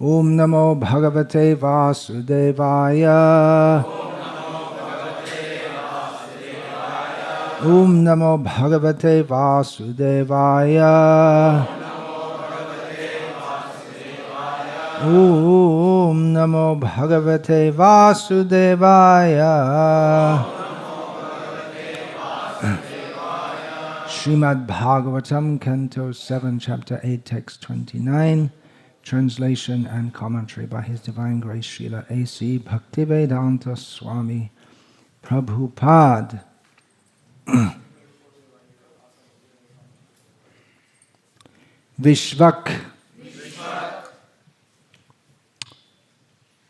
Om Namo Bhagavate Vasudevaya. Om Namo Bhagavate Vasudevaya. Om Namo Bhagavate Vasudevaya. Srimad Bhagavatam, Canto 7, Chapter 8, Text 29. Translation and commentary by His Divine Grace Srila A.C. Bhaktivedanta Swami Prabhupada. Vishvak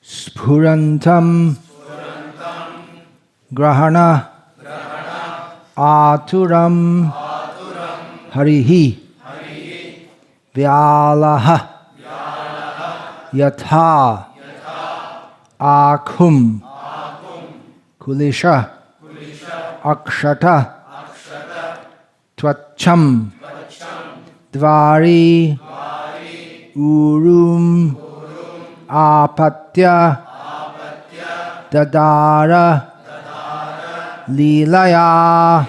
Spurantam Grahana Aturam Harihi Vyalaha Yatha Akhum Kulisha Akshata Twacham Dvari Urum Apatya Dadara Lilaya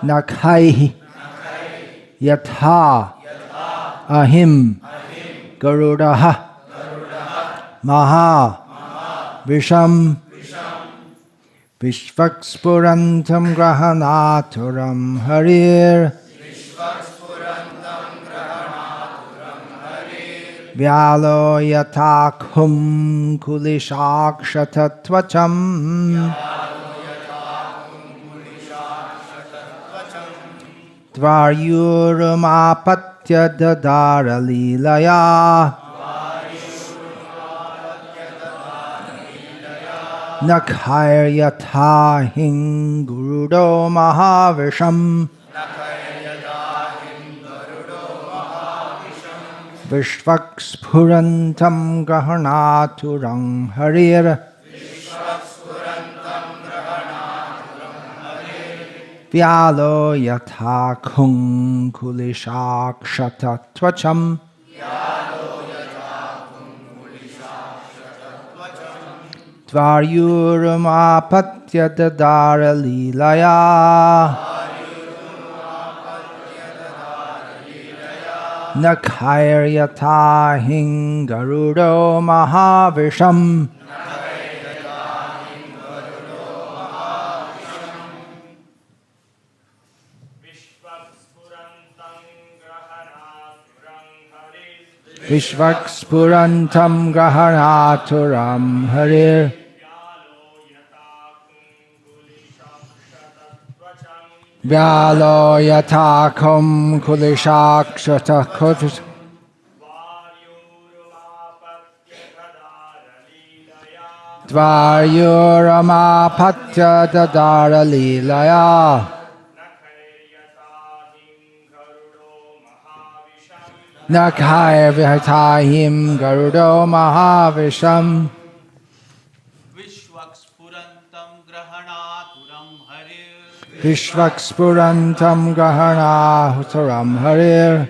Nakhai Yatha Ahim Garudaha Maha Visham Vishvakspurantam Grahanaturam Harir Vyalo Yatakhum Kulishakshatattvacham Dvaryurumapatya Dadara Lilaya Nakhair Yatha Hingurudo Mahavisham Vishvakspurantam Grahanaturam Harir Vyalo Yatha Kung Kulishakshatattvacham Dvaryurumapatya Dadara Lilaya Nakhair Yatha Hingarudo Mahavisham Vishvakspurantam Grahanaturam Harir Vyalo Yatakum Kulishakshatakot Dvaryuramapatya Dadara Lilaya Nakhair Vyatahim Garudo Mahavisham Vishvakspurantam Grahanaturam Harir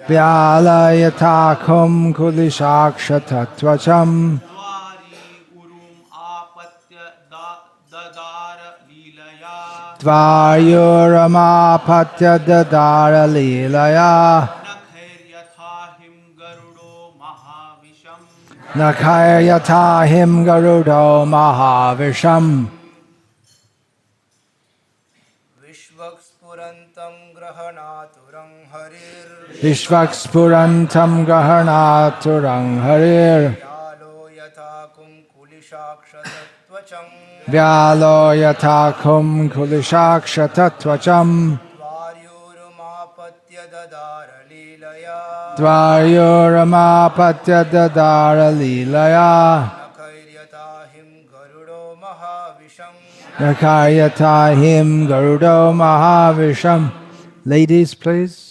Vyala Yatakum Kulishakshatattvacham Dvaryuramapatya Dadara Lilaya Nakhair Yatahim Garudo Mahavisham Vishvakspurantam Grahanaturam Harir Vishvakspurantam Grahanaturam Harir Vyalo Yatakum Kulishakshatattvacham Dvaryuramapatya Dadara Lilaya Nakhair Yatahim Garudo Mahavisham. Ladies, please.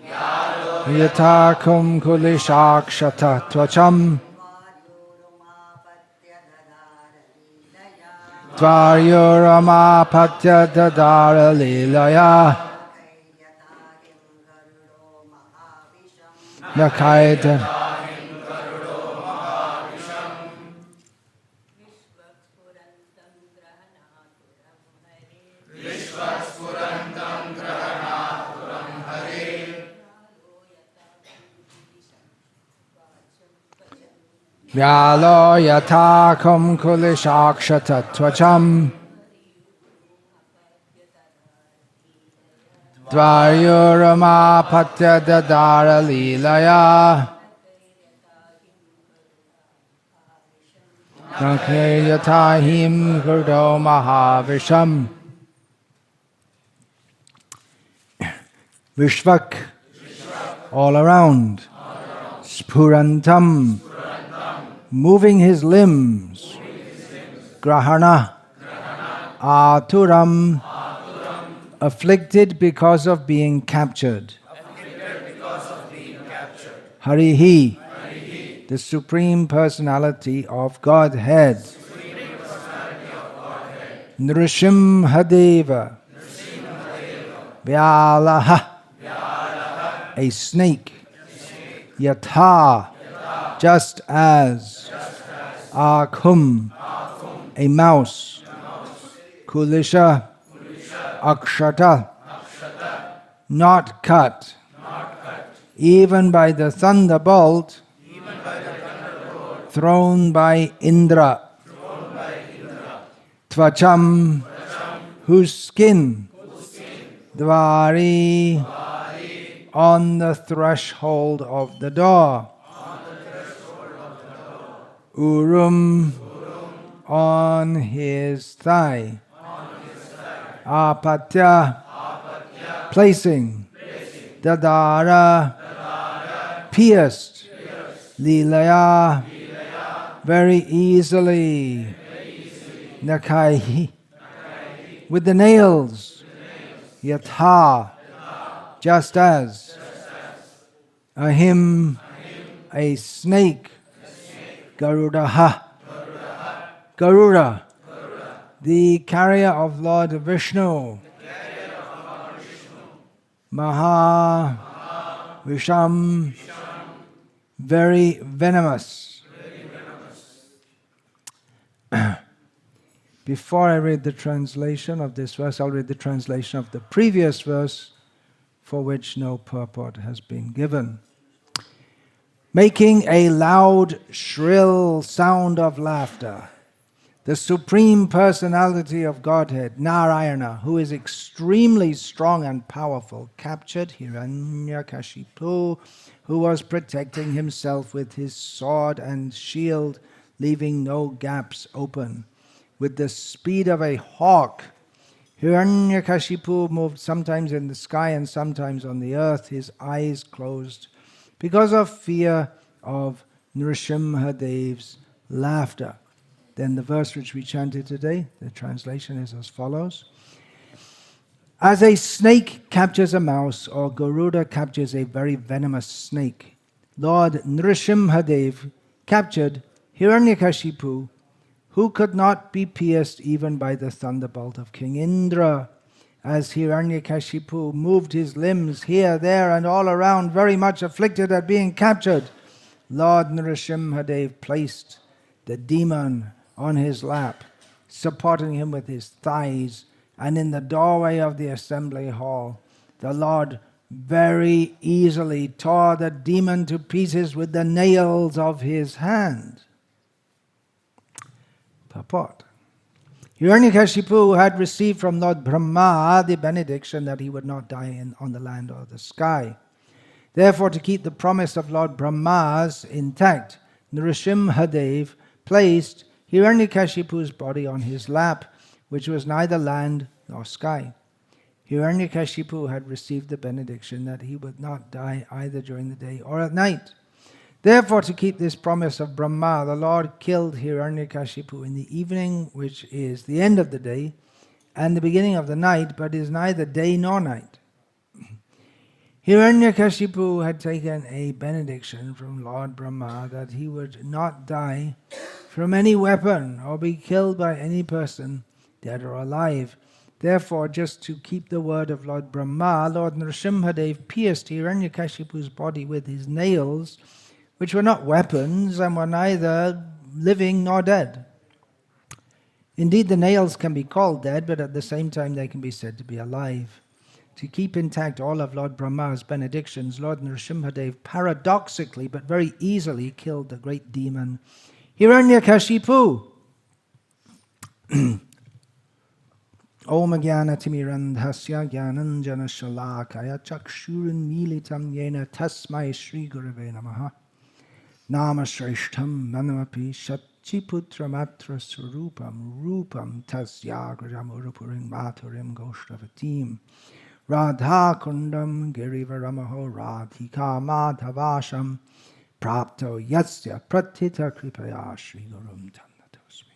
Yalo Yatakum kulishakshata tvacham Tvaryuramapatya dadara lilaya Nakaita Vyalo yatakum kulishakshata tvacham Dvaryuramapatya dadara lilaya Nakyatahim kurdo mahavisham Vishvak, all around. Spurantam, moving his limbs. Grahana, aturam, afflicted because of being captured. Harihi, the Supreme Personality of Godhead. Nrsimhadeva, Vyalaha, a snake. Yatha, just as. Akum, a mouse. Kulisha, akshata, not cut. Even by the thunderbolt thrown by Indra. Tvacham, whose skin. Dvari, on the threshold of the door. Urum, on his thigh. Apatya, placing. Dadara, pierced. Lilaya, very easily. Nakai, with the nails. Yatha, just as. Ahim, a snake. Garudaha, Garuda, the carrier of Lord Vishnu. Maha, Visham, very venomous. Before I read the translation of this verse, I'll read the translation of the previous verse, for which no purport has been given. Making a loud, shrill sound of laughter, the Supreme Personality of Godhead, Narayana, who is extremely strong and powerful, captured Hiranyakashipu, who was protecting himself with his sword and shield, leaving no gaps open. With the speed of a hawk, Hiranyakashipu moved sometimes in the sky and sometimes on the earth, his eyes closed, because of fear of Nrsimhadev's laughter. Then the verse which we chanted today, the translation is as follows. As a snake captures a mouse, or Garuda captures a very venomous snake, Lord Nrsimhadev captured Hiranyakashipu, who could not be pierced even by the thunderbolt of King Indra. As Hiranyakashipu moved his limbs here, there, and all around, very much afflicted at being captured, Lord Nrsimhadev placed the demon on his lap, supporting him with his thighs, and in the doorway of the assembly hall, the Lord very easily tore the demon to pieces with the nails of his hand. Purport. Hiranyakashipu had received from Lord Brahma the benediction that he would not die on the land or the sky. Therefore, to keep the promise of Lord Brahma's intact, Nrsimhadev placed Hiranyakashipu's body on his lap, which was neither land nor sky. Hiranyakashipu had received the benediction that he would not die either during the day or at night. Therefore, to keep this promise of Brahma, the Lord killed Hiranyakashipu in the evening, which is the end of the day, and the beginning of the night, but is neither day nor night. Hiranyakashipu had taken a benediction from Lord Brahma that he would not die from any weapon or be killed by any person, dead or alive. Therefore, just to keep the word of Lord Brahma, Lord Nrsimhadev pierced Hiranyakashipu's body with his nails, which were not weapons and were neither living nor dead. Indeed, the nails can be called dead, but at the same time they can be said to be alive. To keep intact all of Lord Brahma's benedictions, Lord Nrsimhadev paradoxically but very easily killed the great demon Hiranyakashipu. Om Jnanatimmirandhasya Jnananjana Shalakaya Chakshurin Militam Yena Tasmai Shri Gurave Namaha Nama Shreshtham Manamapi Shatchiputramatra Surupam Rupam Tasya Grajamurupurim Maturim Goshtavatim Radha Kundam Girivaramaho Radhika Madhavasham Prapto Yatsya Pratita Kripaya Shri Gurum Tannatosmi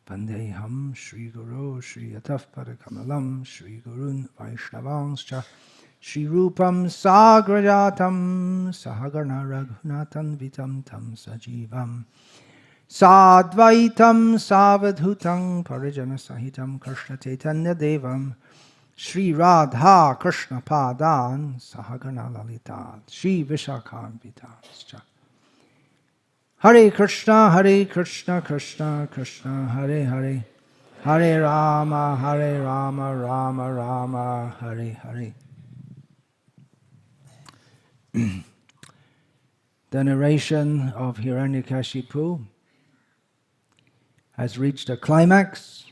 Vandeham Shri Guru Shri Yataf Padakamalam Shri Gurun Vaishnavanscha Shri Rupam Sagrajatam Sahagarna Raghunatan Vitam Tam Sajivam Sadvaitam Savadhutam Parijana Sahitam Krishna Chaitanya Devam Shri Radha Krishna Padan Sahagana Lalita Shri Vishakhan Vitascha Hare Krishna Krishna Krishna Hare Hare Hare Rama Rama Rama Hare Hare. The narration of Hiranyakashipu has reached a climax.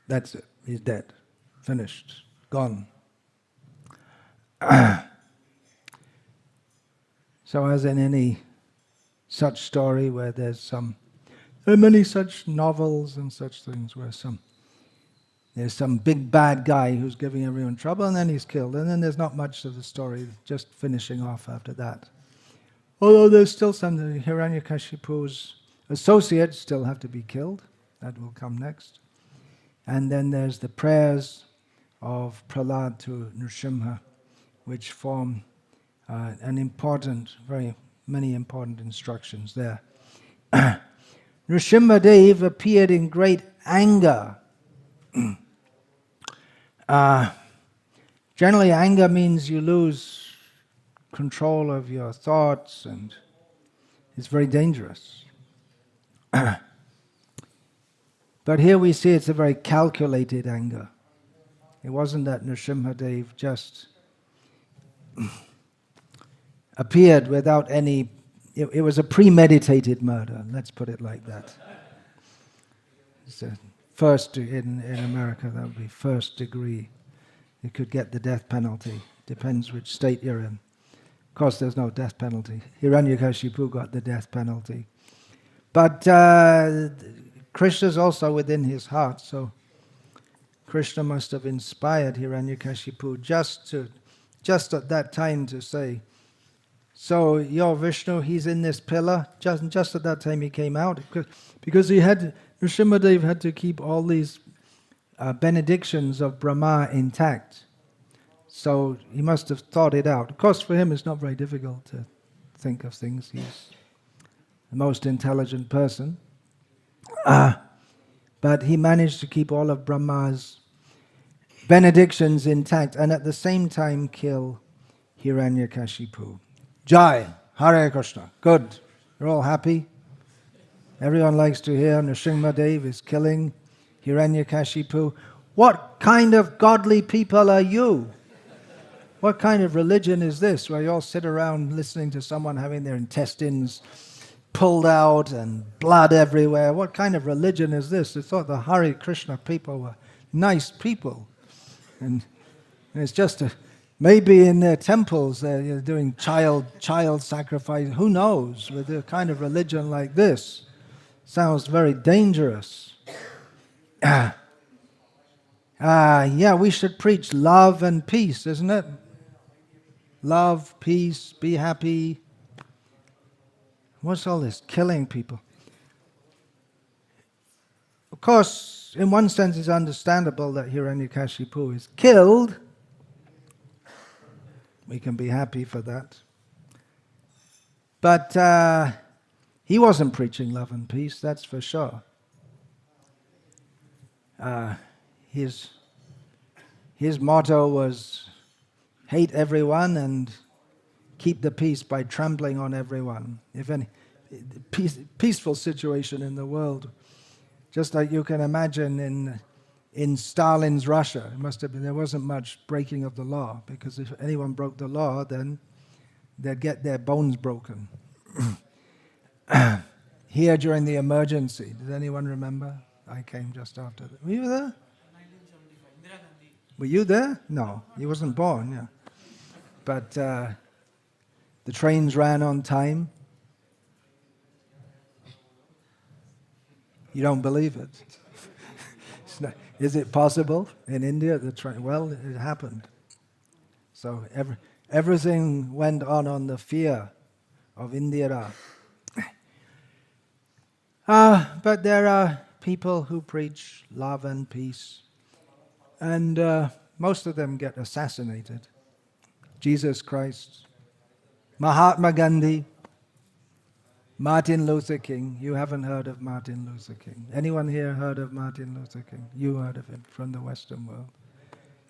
That's it. He's dead. Finished. Gone. So as in any such story where there are many such novels and such things where there's some big bad guy who's giving everyone trouble and then he's killed. And then there's not much of the story, just finishing off after that. Although there's still some, Hiranyakashipu's associates still have to be killed. That will come next. And then there's the prayers of Prahlad to Nrsimha, which form very many important instructions there. Nrsimhadev appeared in great anger. Generally, anger means you lose control of your thoughts, and it's very dangerous. But here we see it's a very calculated anger. It wasn't that Nrsimhadev just appeared without any... It was a premeditated murder, let's put it like that. It's a in America, that would be first degree. You could get the death penalty. Depends which state you're in. Of course, there's no death penalty. Hiranyakashipu got the death penalty. But Krishna's also within his heart, so Krishna must have inspired Hiranyakashipu just at that time to say, so you're Vishnu, he's in this pillar. Just at that time he came out, because Nrsimhadev had to keep all these benedictions of Brahma intact. So he must have thought it out. Of course, for him it's not very difficult to think of things. He's the most intelligent person. But he managed to keep all of Brahma's benedictions intact and at the same time kill Hiranyakashipu. Jai, Hare Krishna. Good. You're all happy? Everyone likes to hear Nrsimhadev is killing Hiranyakashipu. What kind of godly people are you? What kind of religion is this, where you all sit around listening to someone having their intestines pulled out and blood everywhere? What kind of religion is this? They thought the Hare Krishna people were nice people. And it's just maybe in their temples they're doing child sacrifice. Who knows? With a kind of religion like this. Sounds very dangerous. Yeah, we should preach love and peace, isn't it? Love, peace, be happy. What's all this killing people? Of course, in one sense it's understandable that Hiranyakashipu is killed, We can be happy for that. But he wasn't preaching love and peace, that's for sure. His motto was hate everyone and keep the peace by trampling on everyone. If any peaceful situation in the world, just like you can imagine in Stalin's Russia, there wasn't much breaking of the law, because if anyone broke the law, then they'd get their bones broken. Here during the emergency, does anyone remember? I came just after that. Were you there? 1975. Were you there? No, you wasn't born, yeah. But the trains ran on time. You don't believe it? Is it possible in India? Well, it happened. So everything went on the fear of Indira. But there are people who preach love and peace, and most of them get assassinated. Jesus Christ, Mahatma Gandhi, Martin Luther King. You haven't heard of Martin Luther King. Anyone here heard of Martin Luther King? You heard of him from the Western world.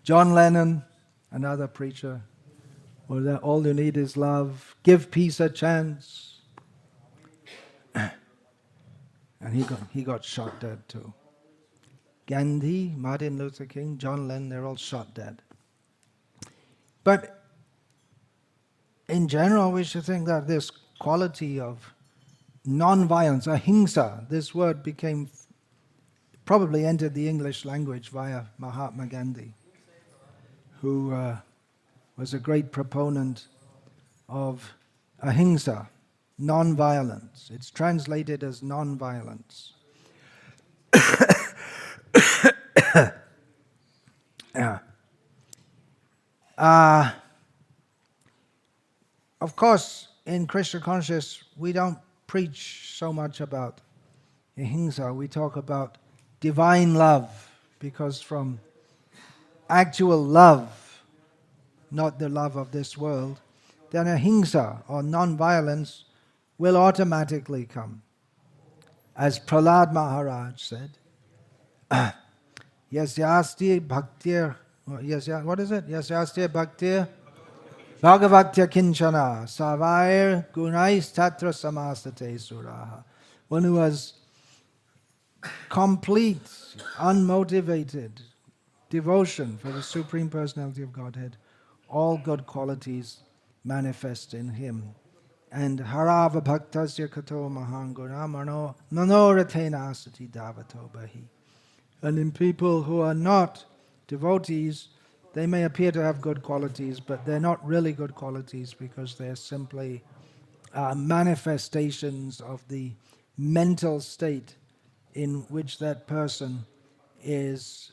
John Lennon, another preacher. Well, that all you need is love. Give peace a chance. And he got shot dead too. Gandhi, Martin Luther King, John Lennon, they're all shot dead. But in general, we should think that this quality of non-violence, ahimsa, this word probably entered the English language via Mahatma Gandhi, who was a great proponent of ahimsa, non-violence. It's translated as non-violence. Yeah. Of course, in Krishna consciousness, we don't preach so much about ahimsa. We talk about divine love, because from actual love, not the love of this world, then ahimsa, or non-violence, will automatically come. As Prahlad Maharaj said, Yasyasti bhaktir, what is it? Yasyasti bhaktir bhagavatya kinchana savair gunais tatra samastate suraha. One who has complete, unmotivated devotion for the Supreme Personality of Godhead, all good qualities manifest in him. And harava bhaktasya kato mahanguna manoratena asati davato bahi. And in people who are not devotees, they may appear to have good qualities, but they're not really good qualities, because they're simply manifestations of the mental state in which that person is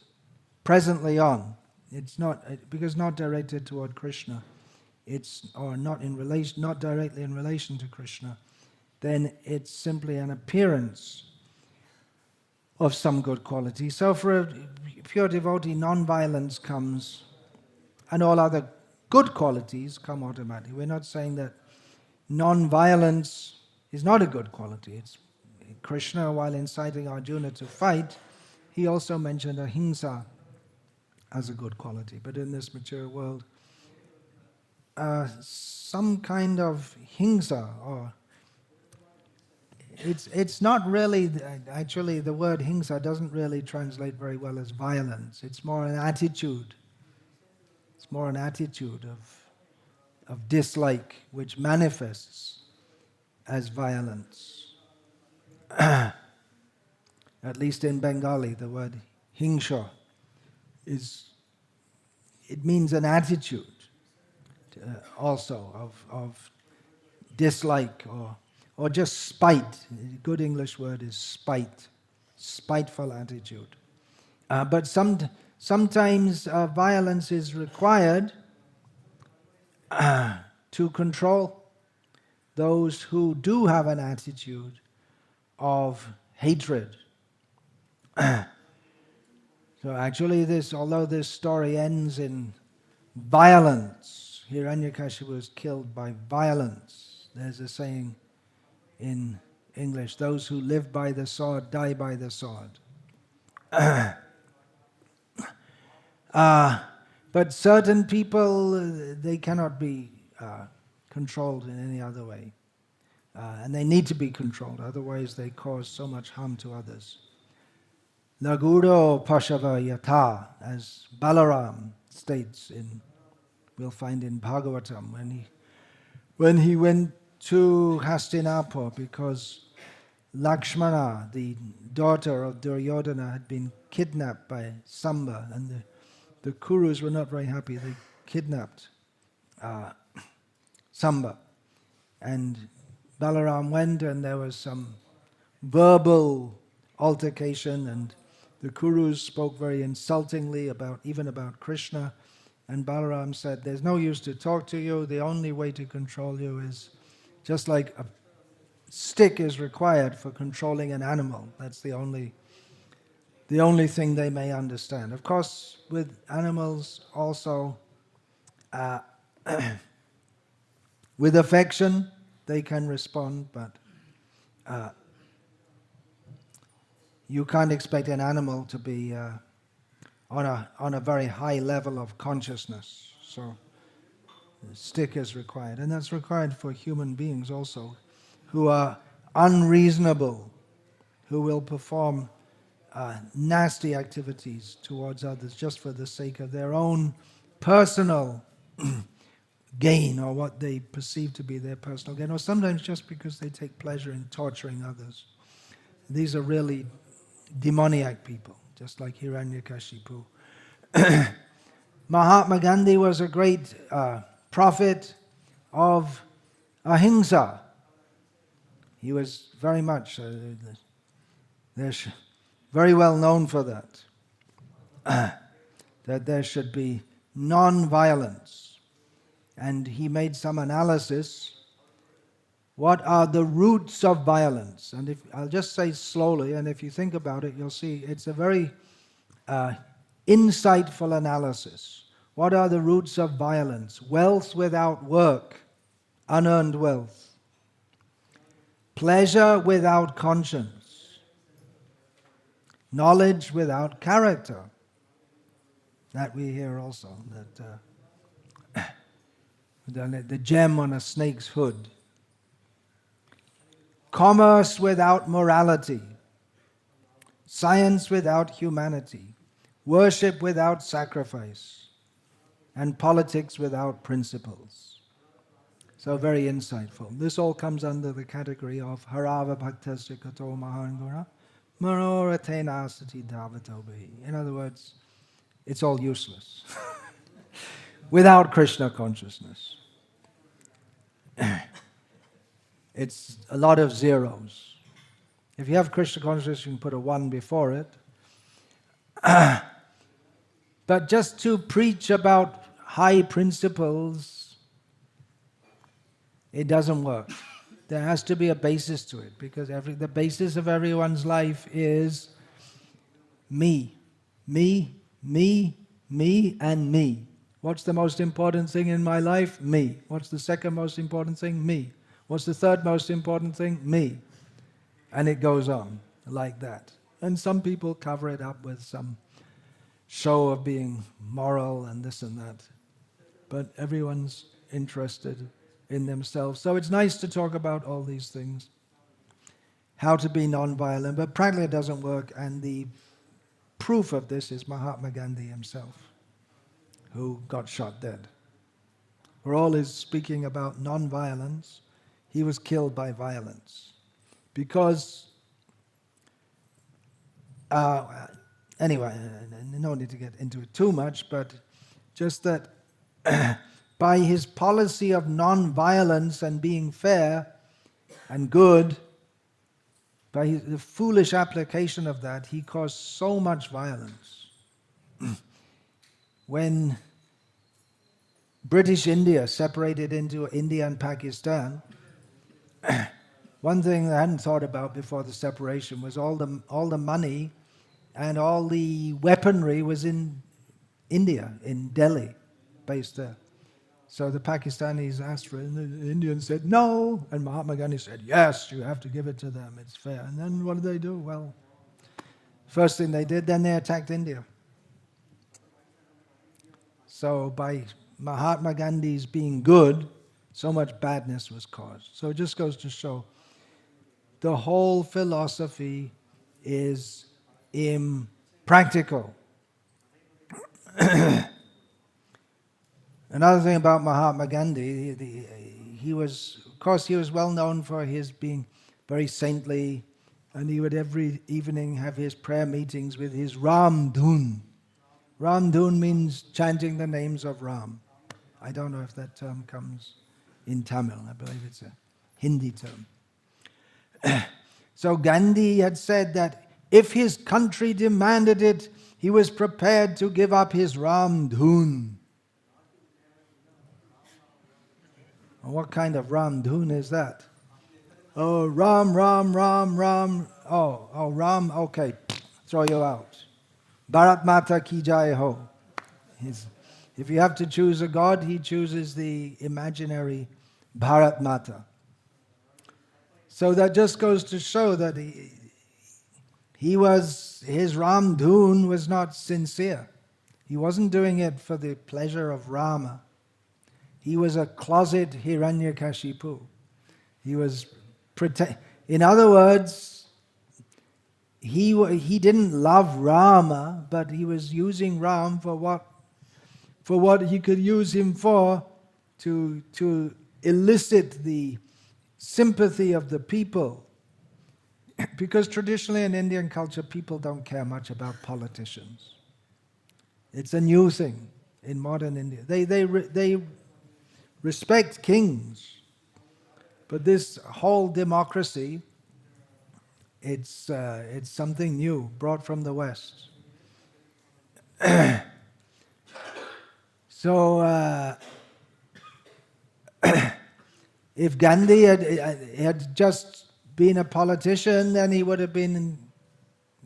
presently on. It's not, because not directed toward Krishna, not directly in relation to Krishna, then it's simply an appearance of some good quality. So for a pure devotee, non-violence comes, and all other good qualities come automatically. We're not saying that non-violence is not a good quality. It's Krishna, while inciting Arjuna to fight, he also mentioned ahimsa as a good quality. But in this material world, some kind of hingsa, or it's not really, actually the word hingsa doesn't really translate very well as violence. It's more an attitude. It's more an attitude of dislike, which manifests as violence. At least in Bengali, the word hingsha it means an attitude also of dislike or just spite. A good English word is spite, spiteful attitude. But sometimes violence is required to control those who do have an attitude of hatred. So actually although this story ends in violence, Hiranyakashipu was killed by violence. There's a saying in English, those who live by the sword die by the sword. But certain people, they cannot be controlled in any other way. And they need to be controlled, otherwise they cause so much harm to others. Laguro Pashava Yata, as Balaram states we'll find in Bhagavatam, when he went to Hastinapur, because Lakshmana, the daughter of Duryodhana, had been kidnapped by Samba, and the Kurus were not very happy. They kidnapped Samba. And Balaram went, and there was some verbal altercation, and the Kurus spoke very insultingly even about Krishna. And Balaram said, there's no use to talk to you. The only way to control you is just like a stick is required for controlling an animal. That's the only thing they may understand. Of course, with animals also, with affection, they can respond, but you can't expect an animal to be on a very high level of consciousness. So the stick is required, and that's required for human beings also, who are unreasonable, who will perform nasty activities towards others just for the sake of their own personal gain, or what they perceive to be their personal gain, or sometimes just because they take pleasure in torturing others. These are really demoniac people, just like Hiranyakashipu. Mahatma Gandhi was a great prophet of Ahimsa. He was very much very well known for that. That there should be non-violence. And he made some analysis. What are the roots of violence? And I'll just say slowly, and if you think about it, you'll see it's a very insightful analysis. What are the roots of violence? Wealth without work, unearned wealth. Pleasure without conscience. Knowledge without character. That we hear also, that the gem on a snake's hood. Commerce without morality. Science without humanity. Worship without sacrifice. And politics without principles. So very insightful. This all comes under the category of harava bhaktasya kato mahangura manoratena asati dhavatobi. In other words, it's all useless without Krishna consciousness. It's a lot of zeros. If you have Krishna consciousness, you can put a 1 before it. But just to preach about high principles, it doesn't work. There has to be a basis to it, because the basis of everyone's life is me. Me, me, me, and me. What's the most important thing in my life? Me. What's the second most important thing? Me. What's the third most important thing? Me. And it goes on like that. And some people cover it up with some show of being moral and this and that. But everyone's interested in themselves. So it's nice to talk about all these things. How to be non-violent, but practically it doesn't work. And the proof of this is Mahatma Gandhi himself, who got shot dead. For all his speaking about non-violence, he was killed by violence. Because, anyway, no need to get into it too much, but just that by his policy of non-violence and being fair and good, by the foolish application of that, he caused so much violence. When British India separated into India and Pakistan, one thing I hadn't thought about before the separation was all the money and all the weaponry was in India, in Delhi, based there. So the Pakistanis asked for it, and the Indians said no, and Mahatma Gandhi said, yes, you have to give it to them, it's fair. And then what did they do? Well, first thing they did, then they attacked India. So by Mahatma Gandhi's being good, so much badness was caused. So it just goes to show the whole philosophy is impractical. Another thing about Mahatma Gandhi, he was, of course, he was well known for his being very saintly, and he would every evening have his prayer meetings with his Ram Dhun. Ram Dhun means chanting the names of Ram. I don't know if that term comes in Tamil. I believe it's a Hindi term. So Gandhi had said that if his country demanded it, he was prepared to give up his Ram Dhun. What kind of Ram Dhun is that? Oh, Ram, Ram, Ram, Ram. Oh, Ram, okay, throw you out. Bharat Mata ki jai ho. If you have to choose a god, he chooses the imaginary Bharat Mata. So that just goes to show that his Ram Dhun was not sincere. He wasn't doing it for the pleasure of Rama. He was a closet Hiranyakashipu. In other words, he didn't love Rama, but he was using Ram for what he could use him for, to elicit the sympathy of the people. Because traditionally in Indian culture, people don't care much about politicians. It's a new thing in modern India. They respect kings, but this whole democracy, it's something new, brought from the West. So, if Gandhi had just been a politician, then he would have been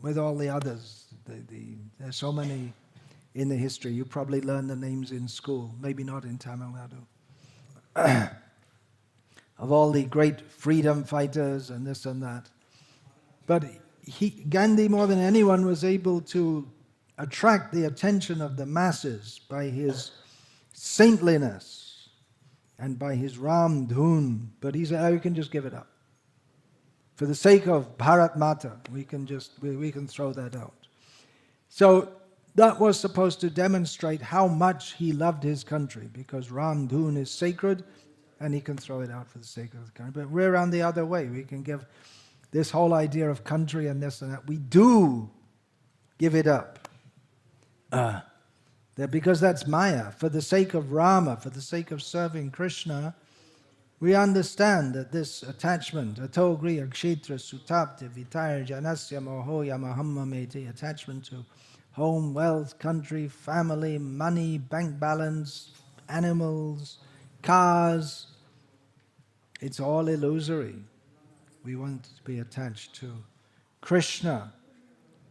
with all the others. There's so many in the history. You probably learned the names in school, maybe not in Tamil Nadu. Of all the great freedom fighters and this and that. But Gandhi, more than anyone, was able to attract the attention of the masses by his saintliness and by his Ram Dhun. But he said, we can just give it up. For the sake of Bharat Mata, we can throw that out. So that was supposed to demonstrate how much he loved his country, because Ram Dhun is sacred, and he can throw it out for the sake of the country. But we're on the other way. We can give this whole idea of country and this and that. We do give it up. Because that's Maya. For the sake of Rama, for the sake of serving Krishna, we understand that this attachment, atogriya kshetra sutapti vitaya janasya moho yamahammameti, attachment to home, wealth, country, family, money, bank balance, animals, cars, it's all illusory. We want to be attached to Krishna.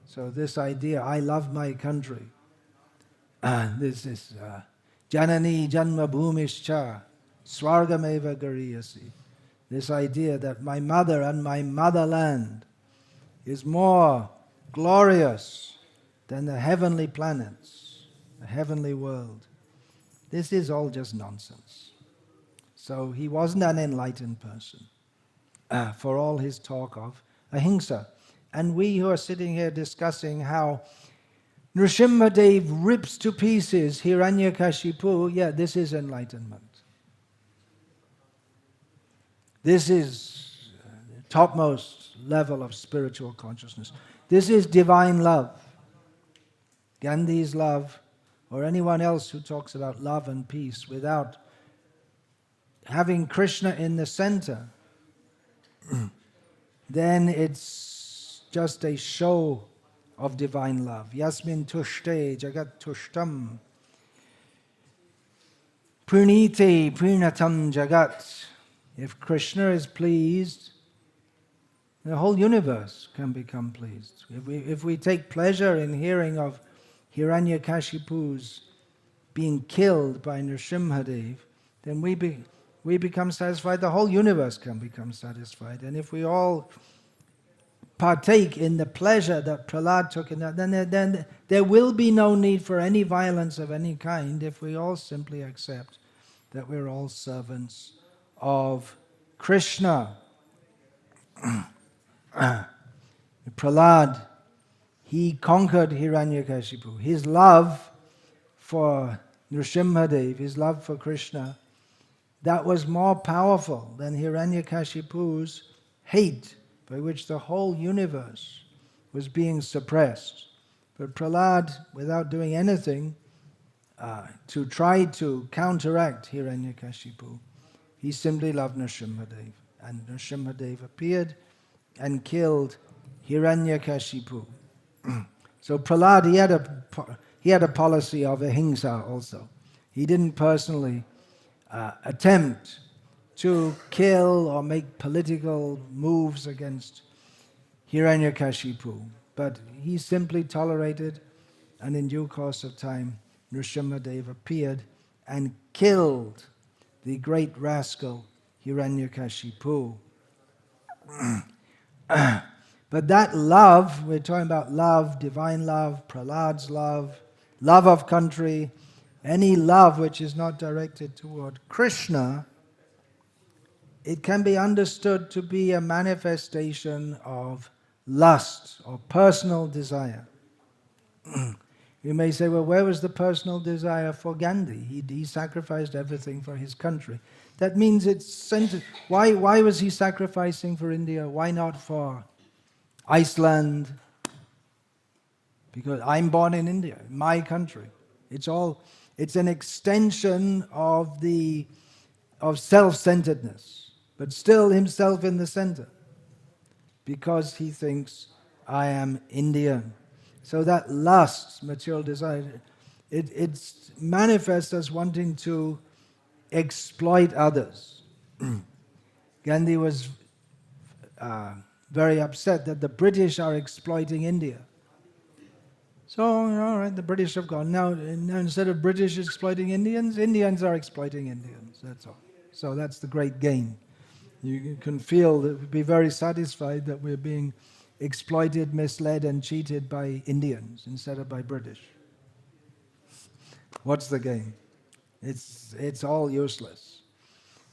So this idea, I love my country. This is Janani Janma Bhumischa Swargameva Gariyasi. This idea that my mother and my motherland is more glorious than the heavenly planets, the heavenly world. This is all just nonsense. So he wasn't an enlightened person for all his talk of Ahimsa. And we who are sitting here discussing how Nrsimhadev rips to pieces Hiranyakashipu, yeah, this is enlightenment. This is the topmost level of spiritual consciousness. This is divine love. Gandhi's love, or anyone else who talks about love and peace without having Krishna in the center, then it's just a show of divine love. Yasmin tushte jagat tushtam purnite purnatam jagat. If Krishna is pleased, the whole universe can become pleased. If we take pleasure in hearing of Hiranyakashipu's being killed by Nrsimhadev, then we become satisfied, the whole universe can become satisfied. And if we all partake in the pleasure that Prahlad took in that, then there will be no need for any violence of any kind if we all simply accept that we're all servants of Krishna. Prahlad, he conquered Hiranyakashipu. His love for Nrsimhadev, his love for Krishna, that was more powerful than Hiranyakashipu's hate, by which the whole universe was being suppressed. But Prahlad, without doing anything to try to counteract Hiranyakashipu, he simply loved Nrsimhadev. And Nrsimhadev appeared and killed Hiranyakashipu. So Prahlad, he had a policy of ahimsa also. He didn't personally attempt to kill or make political moves against Hiranyakashipu, but he simply tolerated, and in due course of time, Nrsimhadev appeared and killed the great rascal Hiranyakashipu. But that love, we're talking about love, divine love, Prahlad's love, love of country, any love which is not directed toward Krishna, it can be understood to be a manifestation of lust or personal desire. You may say, well, where was the personal desire for Gandhi? He sacrificed everything for his country. That means it's centered. Why was he sacrificing for India? Why not for Iceland? Because I'm born in India, my country. It's an extension of self-centeredness, but still himself in the center, because he thinks I am Indian. So that lust, material desire, it's manifests as wanting to exploit others. Gandhi was very upset that the British are exploiting India. So, all right, the British have gone. Now instead of British exploiting Indians, Indians are exploiting Indians, that's all. So that's the great gain. You can feel that, be very satisfied that we're being exploited, misled and cheated by Indians instead of by British. What's the gain? It's all useless.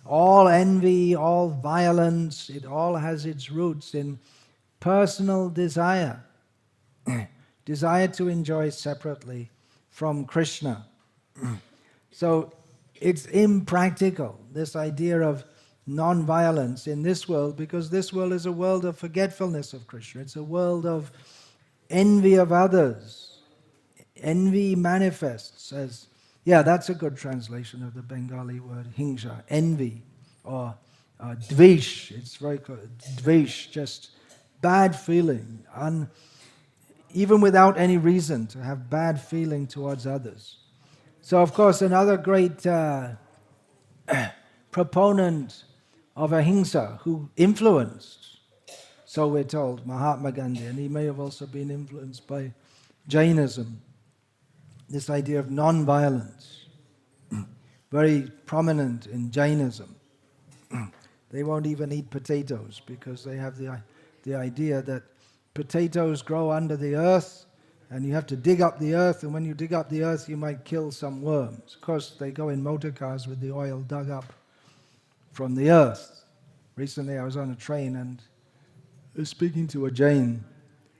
All envy, all violence, it all has its roots in personal desire. Desire to enjoy separately from Krishna. So it's impractical, this idea of non-violence in this world, because this world is a world of forgetfulness of Krishna. It's a world of envy of others. Envy manifests as, that's a good translation of the Bengali word hingsha, envy, or dvesh. It's very good. Dvesh, just bad feeling, even without any reason to have bad feeling towards others. So of course another great proponent of ahimsa who influenced, so we're told, Mahatma Gandhi, and he may have also been influenced by Jainism, this idea of non-violence, very prominent in Jainism. They won't even eat potatoes because they have the idea that potatoes grow under the earth and you have to dig up the earth, and when you dig up the earth you might kill some worms. Of course they go in motor cars with the oil dug up from the earth. Recently I was on a train and I was speaking to a Jain,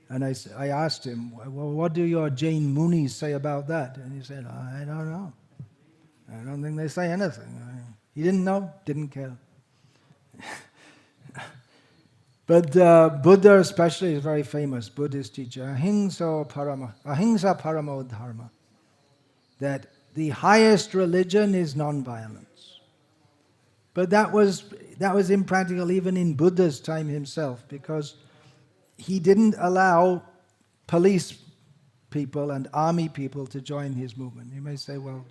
and I asked him, well, what do your Jain munis say about that? And he said, I don't know. I don't think they say anything. He didn't know, didn't care. But Buddha especially is very famous, Buddhist teacher, Ahimsa paramo dharma, that the highest religion is non-violence. But that was impractical even in Buddha's time himself, because he didn't allow police people and army people to join his movement. You may say, well,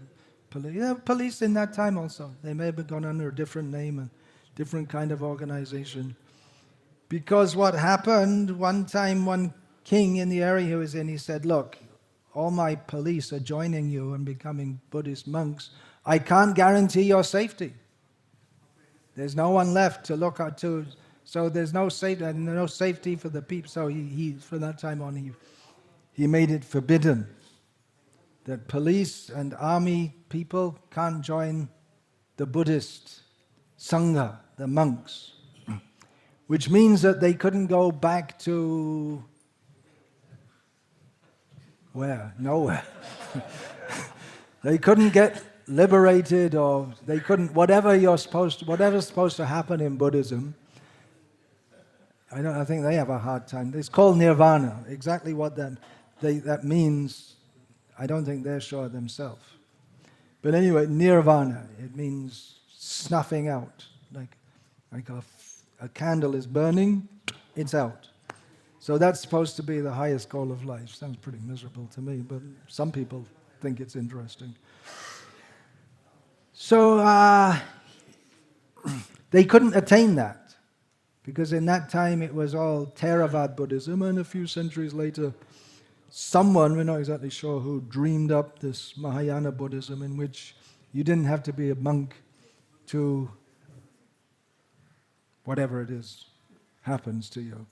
police in that time also, they may have gone under a different name, a different kind of organization. Because what happened, one time one king in the area he was in, he said, look, all my police are joining you and becoming Buddhist monks. I can't guarantee your safety. There's no one left to look at to, so there's no safety for the people. So he from that time on, he made it forbidden that police and army people can't join the Buddhist Sangha, the monks, which means that they couldn't go back to where? Nowhere. They couldn't get liberated, or they couldn't, whatever's supposed to happen in Buddhism. I think they have a hard time. It's called nirvana. Exactly what that means, I don't think they're sure themselves. But anyway, nirvana, it means snuffing out. Like a candle is burning, it's out. So that's supposed to be the highest goal of life. Sounds pretty miserable to me, but some people think it's interesting. So they couldn't attain that, because in that time it was all Theravada Buddhism, and a few centuries later, someone, we're not exactly sure who, dreamed up this Mahayana Buddhism in which you didn't have to be a monk to whatever it is happens to you.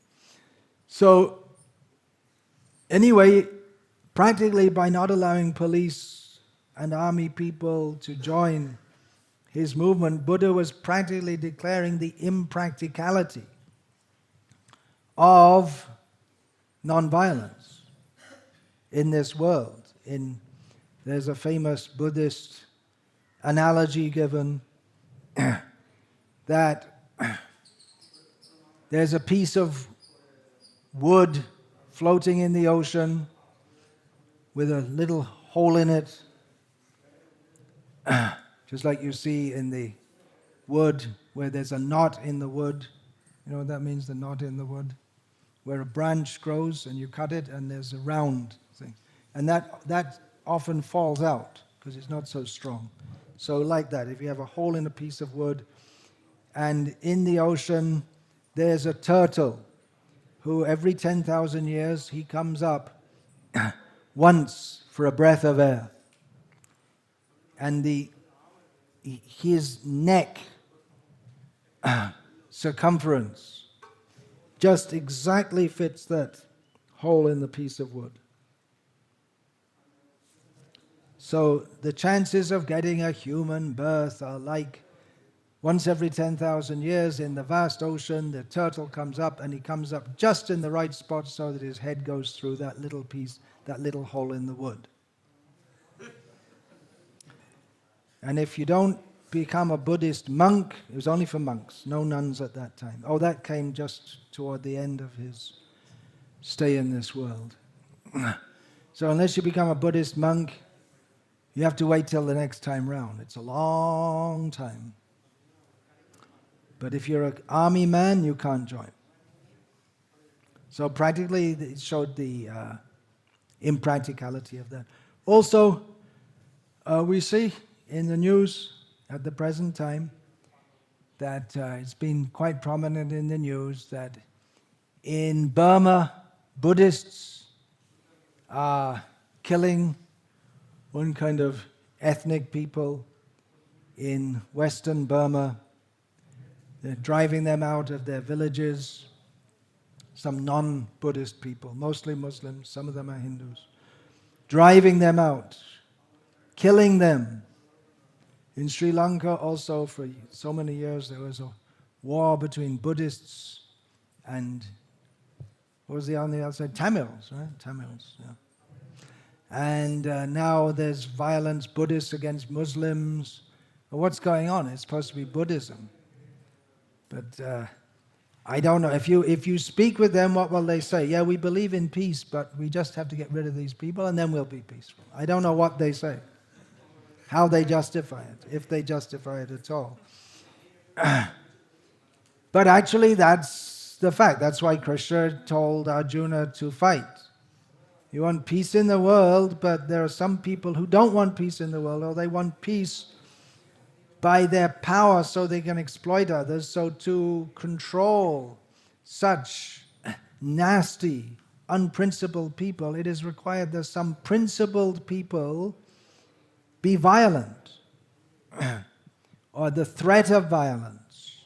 So anyway, practically by not allowing police and army people to join his movement, Buddha was practically declaring the impracticality of non-violence in this world. There's a famous Buddhist analogy given that there's a piece of wood floating in the ocean with a little hole in it, just like you see in the wood where there's a knot in the wood. You know what that means, the knot in the wood? Where a branch grows and you cut it and there's a round thing. And that often falls out because it's not so strong. So like that, if you have a hole in a piece of wood, and in the ocean there's a turtle who every 10,000 years he comes up once for a breath of air. And his neck circumference just exactly fits that hole in the piece of wood. So the chances of getting a human birth are like once every 10,000 years in the vast ocean, the turtle comes up, and he comes up just in the right spot so that his head goes through that little piece, that little hole in the wood. And if you don't become a Buddhist monk, it was only for monks, no nuns at that time. Oh, that came just toward the end of his stay in this world. So unless you become a Buddhist monk, you have to wait till the next time round. It's a long time. But if you're an army man, you can't join. So practically, it showed the impracticality of that. Also, we see in the news at the present time that it's been quite prominent in the news that in Burma, Buddhists are killing one kind of ethnic people in Western Burma. They're driving them out of their villages. Some non-Buddhist people, mostly Muslims, some of them are Hindus. Driving them out, killing them. In Sri Lanka also, for so many years, there was a war between Buddhists and, what was the on the outside? Tamils, right? Tamils, yeah. And now there's violence, Buddhists against Muslims. Well, what's going on? It's supposed to be Buddhism. But I don't know. If you speak with them, what will they say? Yeah, we believe in peace, but we just have to get rid of these people and then we'll be peaceful. I don't know what they say, how they justify it, if they justify it at all. But actually, that's the fact. That's why Krishna told Arjuna to fight. You want peace in the world, but there are some people who don't want peace in the world, or they want peace by their power so they can exploit others. So to control such nasty, unprincipled people, it is required that some principled people be violent. or the threat of violence.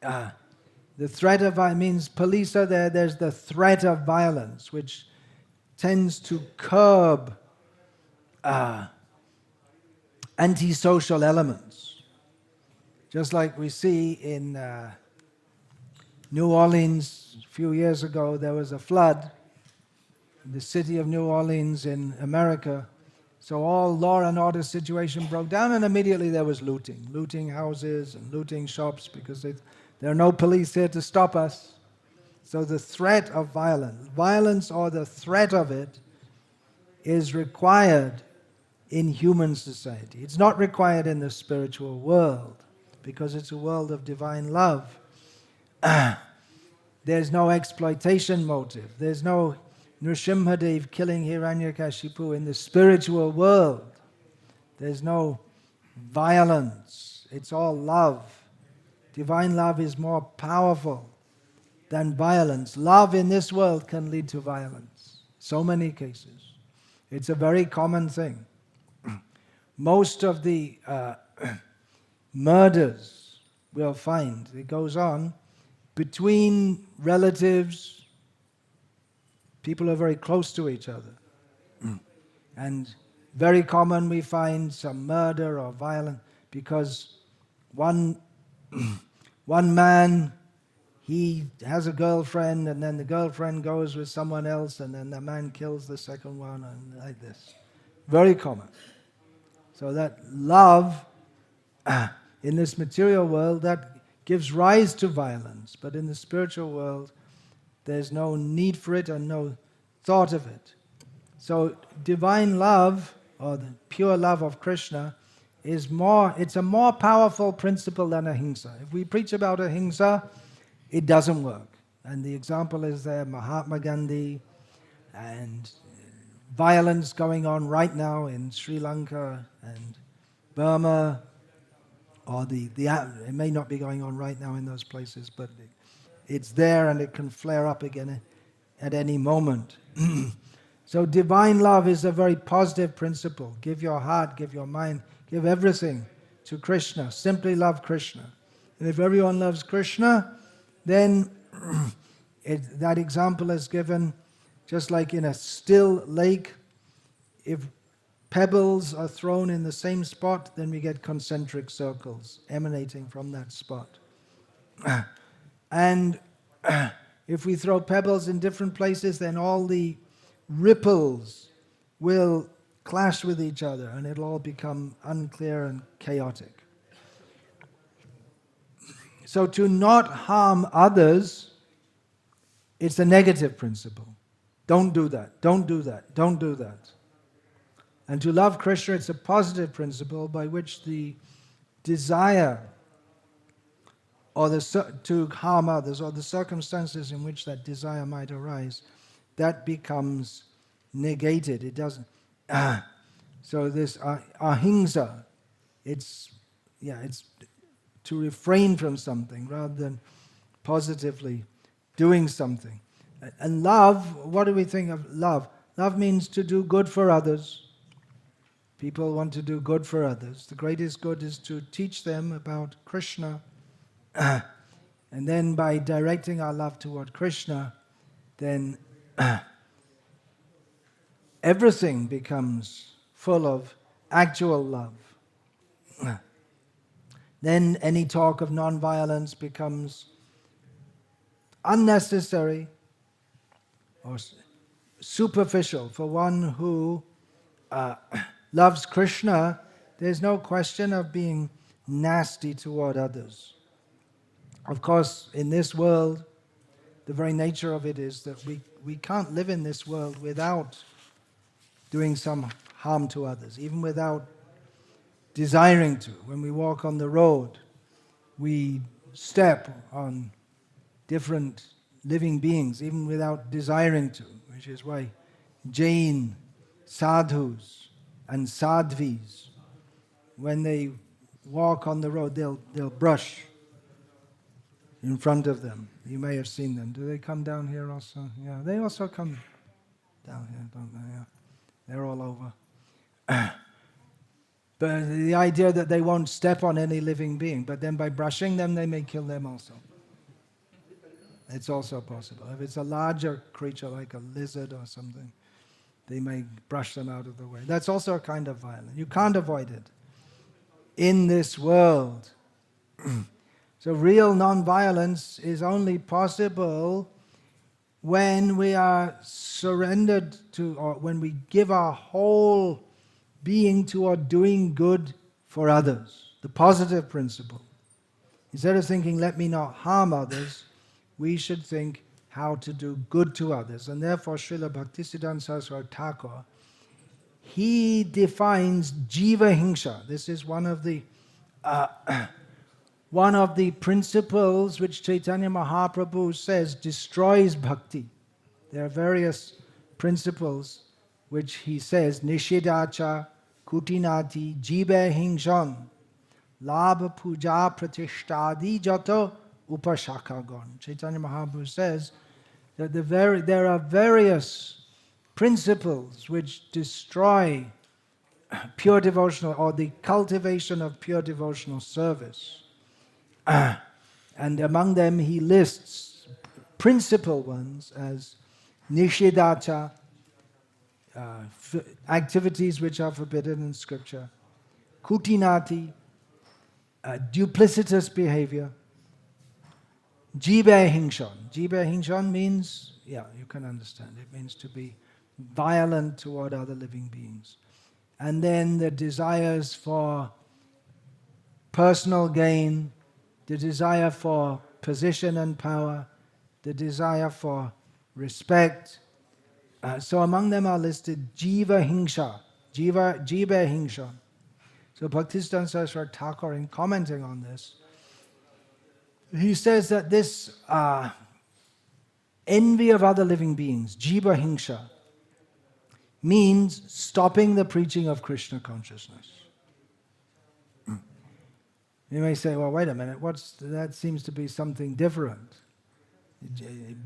The threat of violence means police are there, there's the threat of violence, which tends to curb antisocial elements. Just like we see in New Orleans a few years ago, there was a flood in the city of New Orleans in America. So all law and order situation broke down, and immediately there was looting houses and looting shops, because there are no police here to stop us. So the threat of violence or the threat of it is required in human society. It's not required in the spiritual world, because it's a world of divine love. There's no exploitation motive. There's no Nrsimhadev killing Hiranyakashipu in the spiritual world. There's no violence. It's all love. Divine love is more powerful than violence. Love in this world can lead to violence. So many cases. It's a very common thing. Most of the murders we'll find, it goes on between relatives. People are very close to each other. And very common we find some murder or violence because one man, he has a girlfriend, and then the girlfriend goes with someone else, and then the man kills the second one, and like this. Very common. So that love in this material world, that gives rise to violence. But in the spiritual world, there's no need for it and no thought of it. So divine love, or the pure love of Krishna, it's a more powerful principle than ahimsa. If we preach about ahimsa, it doesn't work. And the example is there, Mahatma Gandhi, and violence going on right now in Sri Lanka and Burma, or it may not be going on right now in those places, but it's there and it can flare up again at any moment. So divine love is a very positive principle. Give your heart, give your mind, give everything to Krishna. Simply love Krishna. And if everyone loves Krishna, then that example is given just like in a still lake. If pebbles are thrown in the same spot, then we get concentric circles emanating from that spot. And if we throw pebbles in different places, then all the ripples will clash with each other and it'll all become unclear and chaotic. So to not harm others, it's a negative principle. Don't do that, don't do that, don't do that. And to love Krishna, it's a positive principle by which the desire to harm others, or the circumstances in which that desire might arise, that becomes negated. It doesn't. So this ahimsa, it's to refrain from something rather than positively doing something. And love, what do we think of love? Love means to do good for others. People want to do good for others. The greatest good is to teach them about Krishna. And then by directing our love toward Krishna, then everything becomes full of actual love. Then any talk of non-violence becomes unnecessary or superficial. For one who loves Krishna, there's no question of being nasty toward others. Of course, in this world, the very nature of it is that we can't live in this world without doing some harm to others, even without desiring to. When we walk on the road, we step on different living beings, even without desiring to, which is why Jain sadhus and sadhvis, when they walk on the road, they'll brush in front of them. You may have seen them. Do they come down here also? Yeah, they also come down here, don't they? Yeah. They're all over. But the idea that they won't step on any living being, but then by brushing them, they may kill them also. It's also possible. If it's a larger creature like a lizard or something, they may brush them out of the way. That's also a kind of violence. You can't avoid it in this world. So real non-violence is only possible when we are surrendered to, or when we give our whole being toward doing good for others, the positive principle. Instead of thinking, let me not harm others, we should think how to do good to others. And therefore, Srila Bhaktisiddhanta Saraswati Thakur, he defines jiva hingsha. This is one of the principles which Chaitanya Mahaprabhu says destroys bhakti. There are various principles which he says, nishidacha, kutinati, jiva hingshan, labha puja pratishtadi jato upashakagon. Chaitanya Mahaprabhu says that there are various principles which destroy pure devotional, or the cultivation of pure devotional service. And among them he lists principal ones as nishidacha, activities which are forbidden in scripture, kutinati, duplicitous behavior, jiva hingshan. Jiva hingshan means, you can understand, it means to be violent toward other living beings. And then the desires for personal gain, the desire for position and power, the desire for respect. So among them are listed jiva hingsha, jiva hingsha. So Bhaktisiddhanta Saraswati Thakur, in commenting on this, he says that this envy of other living beings, jiva hingsha, means stopping the preaching of Krishna consciousness. You may say, well, wait a minute, that seems to be something different.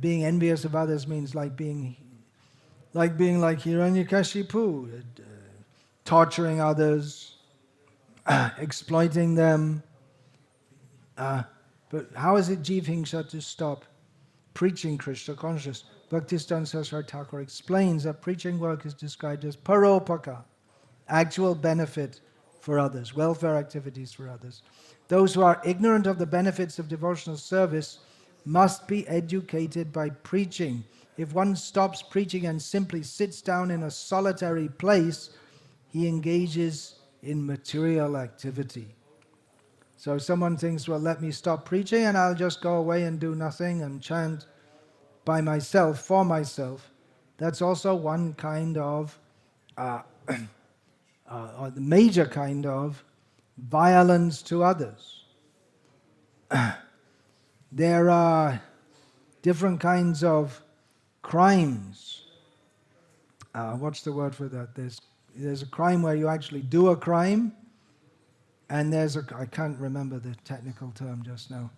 Being envious of others means like being like Hiranyakashipu, torturing others, exploiting them. But how is it jiva hingsha to stop preaching Krishna consciousness? Bhaktisiddhanta Saraswati Thakur explains that preaching work is described as paropaka, actual benefit for others, welfare activities for others. Those who are ignorant of the benefits of devotional service must be educated by preaching. If one stops preaching and simply sits down in a solitary place, he engages in material activity. So if someone thinks, well, let me stop preaching and I'll just go away and do nothing and chant by myself, for myself, that's also one kind of, or the major kind of violence to others. There are different kinds of crimes. What's the word for that? There's a crime where you actually do a crime, and I can't remember the technical term just now.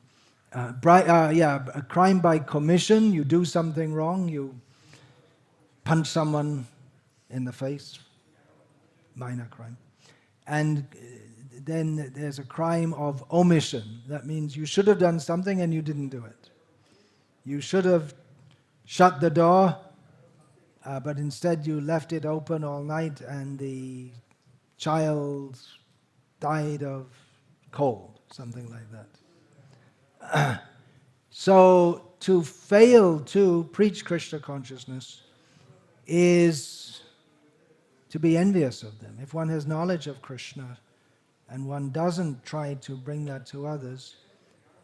A crime by commission. You do something wrong, you punch someone in the face, minor crime. And then there's a crime of omission. That means you should have done something and you didn't do it. You should have shut the door, but instead you left it open all night and the child died of cold, something like that. So to fail to preach Krishna consciousness is to be envious of them. If one has knowledge of Krishna and one doesn't try to bring that to others,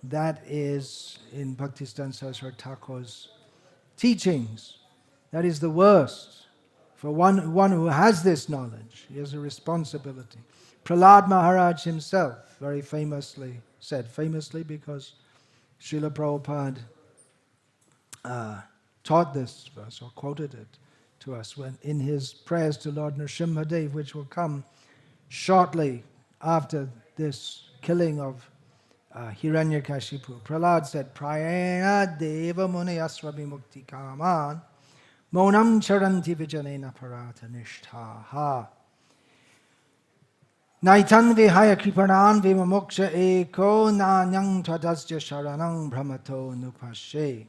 that is, in Bhaktisiddhanta Saraswati Thakur's teachings, that is the worst. For one who has this knowledge, he has a responsibility. Prahlad Maharaj himself very famously said, famously because Srila Prabhupada taught this verse or quoted it to us when in his prayers to Lord Nrsimhadev, which will come shortly after this killing of Hiranyakashipu. Prahlad said, Prayena deva munayasva vimukti kaman monam charanti vijanena parata nishthaha. Naitan vihaya kripanan vimamoksha eko nanyang tadasya sharanang brahmato nupashe.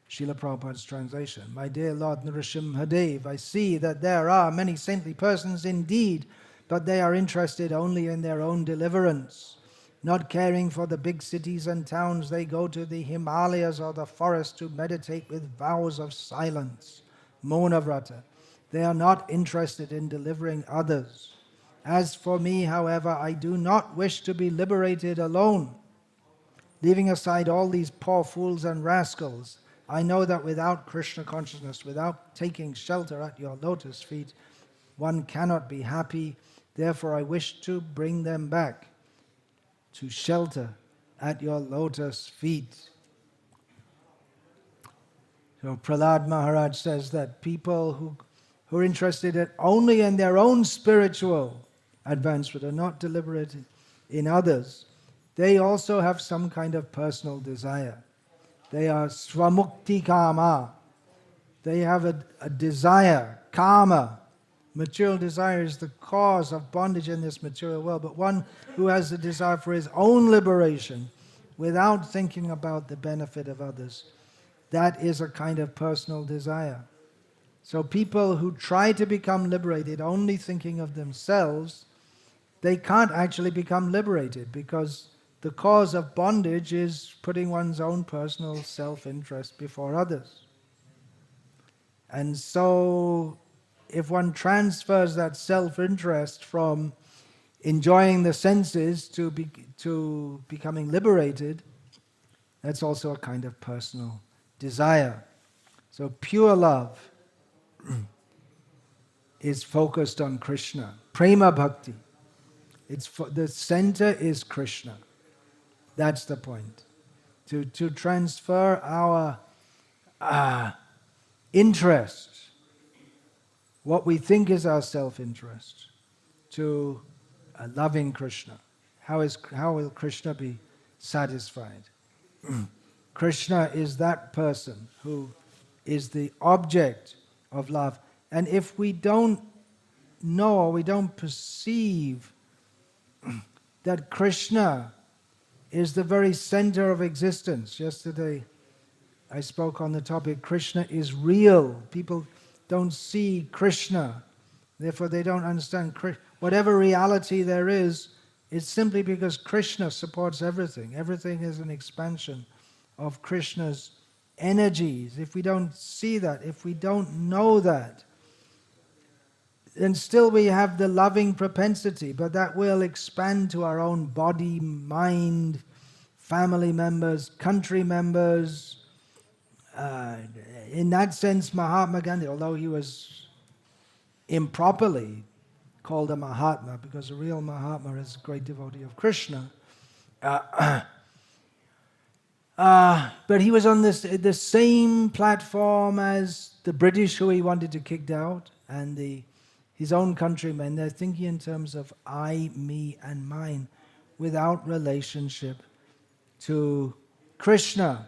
Srila Prabhupada's translation. My dear Lord Nrsimhadev, I see that there are many saintly persons indeed, but they are interested only in their own deliverance. Not caring for the big cities and towns, they go to the Himalayas or the forest to meditate with vows of silence, Maunavrata. They are not interested in delivering others. As for me, however, I do not wish to be liberated alone. Leaving aside all these poor fools and rascals, I know that without Krishna consciousness, without taking shelter at your lotus feet, one cannot be happy. Therefore, I wish to bring them back to shelter at your lotus feet. So Prahlad Maharaj says that people who are interested only in their own spiritual advancement are not deliberate in others. They also have some kind of personal desire. They are swamukti kama. They have a desire, karma. Material desire is the cause of bondage in this material world, but one who has a desire for his own liberation without thinking about the benefit of others, that is a kind of personal desire. So people who try to become liberated only thinking of themselves, they can't actually become liberated because the cause of bondage is putting one's own personal self-interest before others. And so if one transfers that self-interest from enjoying the senses to becoming liberated, that's also a kind of personal desire. So pure love is focused on Krishna. Prema bhakti. The center is Krishna. That's the point. To transfer our interest, what we think is our self-interest, to a loving Krishna. How will Krishna be satisfied? Krishna is that person who is the object of love. And if we don't know or we don't perceive that Krishna is the very center of existence. Yesterday I spoke on the topic, Krishna is real. People don't see Krishna, therefore they don't understand whatever reality there is, it's simply because Krishna supports everything. Everything is an expansion of Krishna's energies. If we don't see that, if we don't know that, then still we have the loving propensity, but that will expand to our own body, mind, family members, country members. In that sense, Mahatma Gandhi, although he was improperly called a Mahatma, because a real Mahatma is a great devotee of Krishna, but he was on the same platform as the British who he wanted to kick out, and his own countrymen. They're thinking in terms of I, me, and mine, without relationship to Krishna.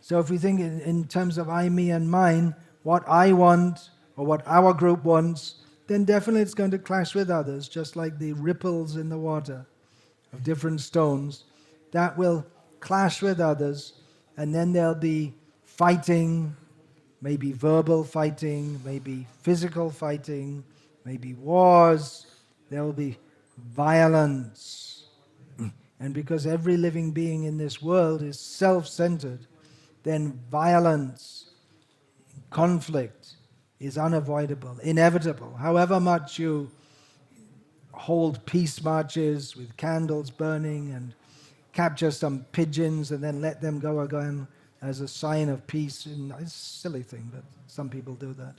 So if we think in terms of I, me, and mine, what I want or what our group wants, then definitely it's going to clash with others, just like the ripples in the water of different stones. That will clash with others, and then there'll be fighting, maybe verbal fighting, maybe physical fighting, maybe wars, there will be violence. And because every living being in this world is self-centered, then violence, conflict is unavoidable, inevitable. However much you hold peace marches with candles burning and capture some pigeons and then let them go again as a sign of peace. And it's a silly thing, but some people do that.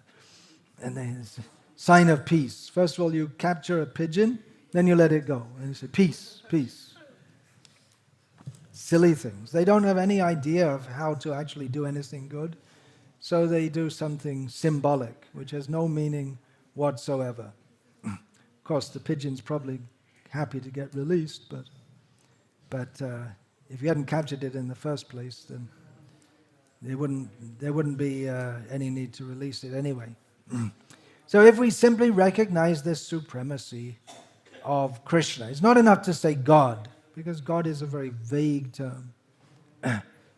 And then it's a sign of peace. First of all, you capture a pigeon, then you let it go. And you say, peace, peace. Silly things. They don't have any idea of how to actually do anything good. So they do something symbolic, which has no meaning whatsoever. Of course, the pigeon's probably happy to get released, but if you hadn't captured it in the first place, then there wouldn't be any need to release it anyway. So if we simply recognize this supremacy of Krishna. It's not enough to say God, because God is a very vague term.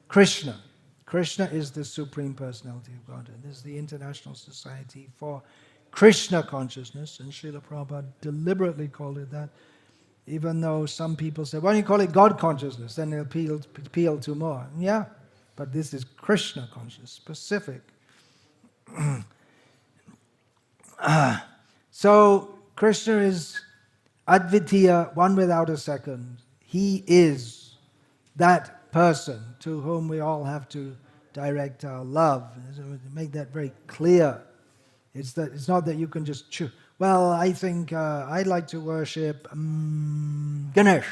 Krishna. Krishna is the Supreme Personality of Godhead. This is the International Society for Krishna Consciousness, and Srila Prabhupada deliberately called it that, even though some people say, why don't you call it God consciousness? Then they'll appeal to more. Yeah, but this is Krishna consciousness, specific. So Krishna is Advitiya, one without a second. He is that person to whom we all have to direct our love. Make that very clear. It's not that you can just choose. Well, I think I'd like to worship Ganesh.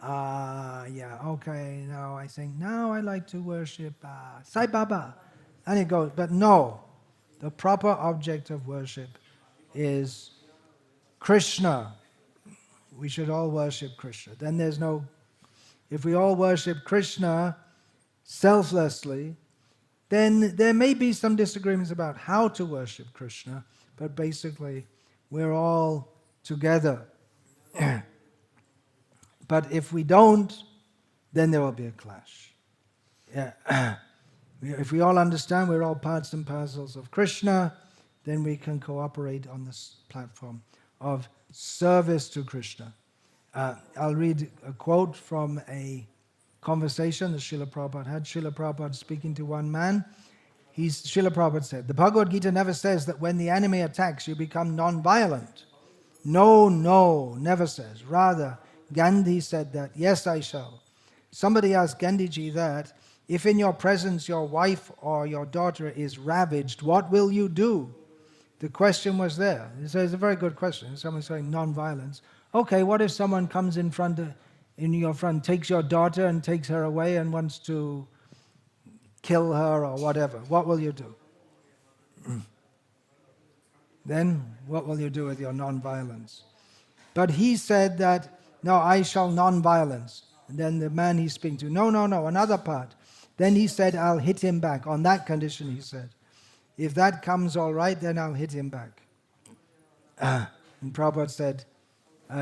Yeah, okay. Now I'd like to worship Sai Baba. And it goes. But no, the proper object of worship is Krishna. We should all worship Krishna. Then there's no. If we all worship Krishna selflessly, then there may be some disagreements about how to worship Krishna, but basically we're all together. But if we don't, then there will be a clash. Yeah. If we all understand we're all parts and parcels of Krishna, then we can cooperate on this platform of service to Krishna. I'll read a quote from a conversation that Srila Prabhupada had. Srila Prabhupada speaking to one man. Srila Prabhupada said, the Bhagavad Gita never says that when the enemy attacks you become non-violent. No, never says. Rather, Gandhi said that, yes, I shall. Somebody asked Gandhiji that, if in your presence your wife or your daughter is ravaged, what will you do? The question was there. It's a very good question. Someone's saying non-violence. Okay, what if someone comes in your front, takes your daughter and takes her away and wants to kill her or whatever? What will you do? Then what will you do with your non-violence? But he said that, no, I shall non-violence. And then the man he's speaking to, no, another part. Then he said, I'll hit him back. On that condition, he said. If that comes all right, then I'll hit him back. And Prabhupada said,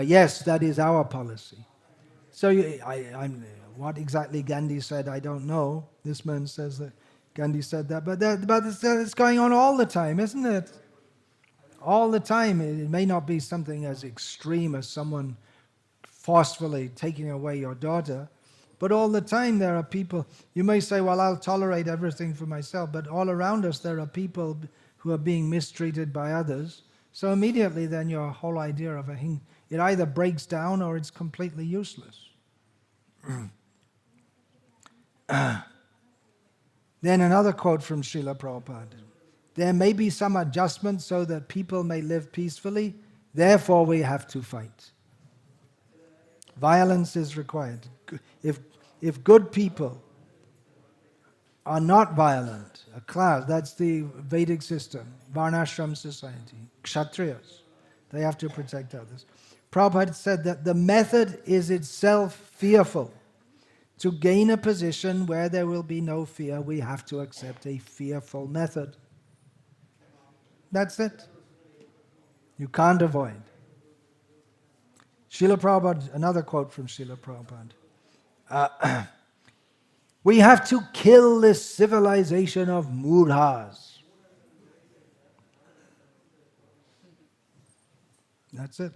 yes, that is our policy. So what exactly Gandhi said, I don't know. This man says that Gandhi said that. But it's going on all the time, isn't it? All the time. It may not be something as extreme as someone forcefully taking away your daughter. But all the time there are people, you may say, well, I'll tolerate everything for myself, but all around us there are people who are being mistreated by others. So immediately then your whole idea of it either breaks down or it's completely useless. Then another quote from Srila Prabhupada. There may be some adjustment so that people may live peacefully, therefore we have to fight. Violence is required. If good people are not violent, a class, that's the Vedic system, Varnashram society, Kshatriyas, they have to protect others. Prabhupada said that the method is itself fearful. To gain a position where there will be no fear, we have to accept a fearful method. That's it. You can't avoid. Srila Prabhupada, another quote from Srila Prabhupada. We have to kill this civilization of mudhas. That's it.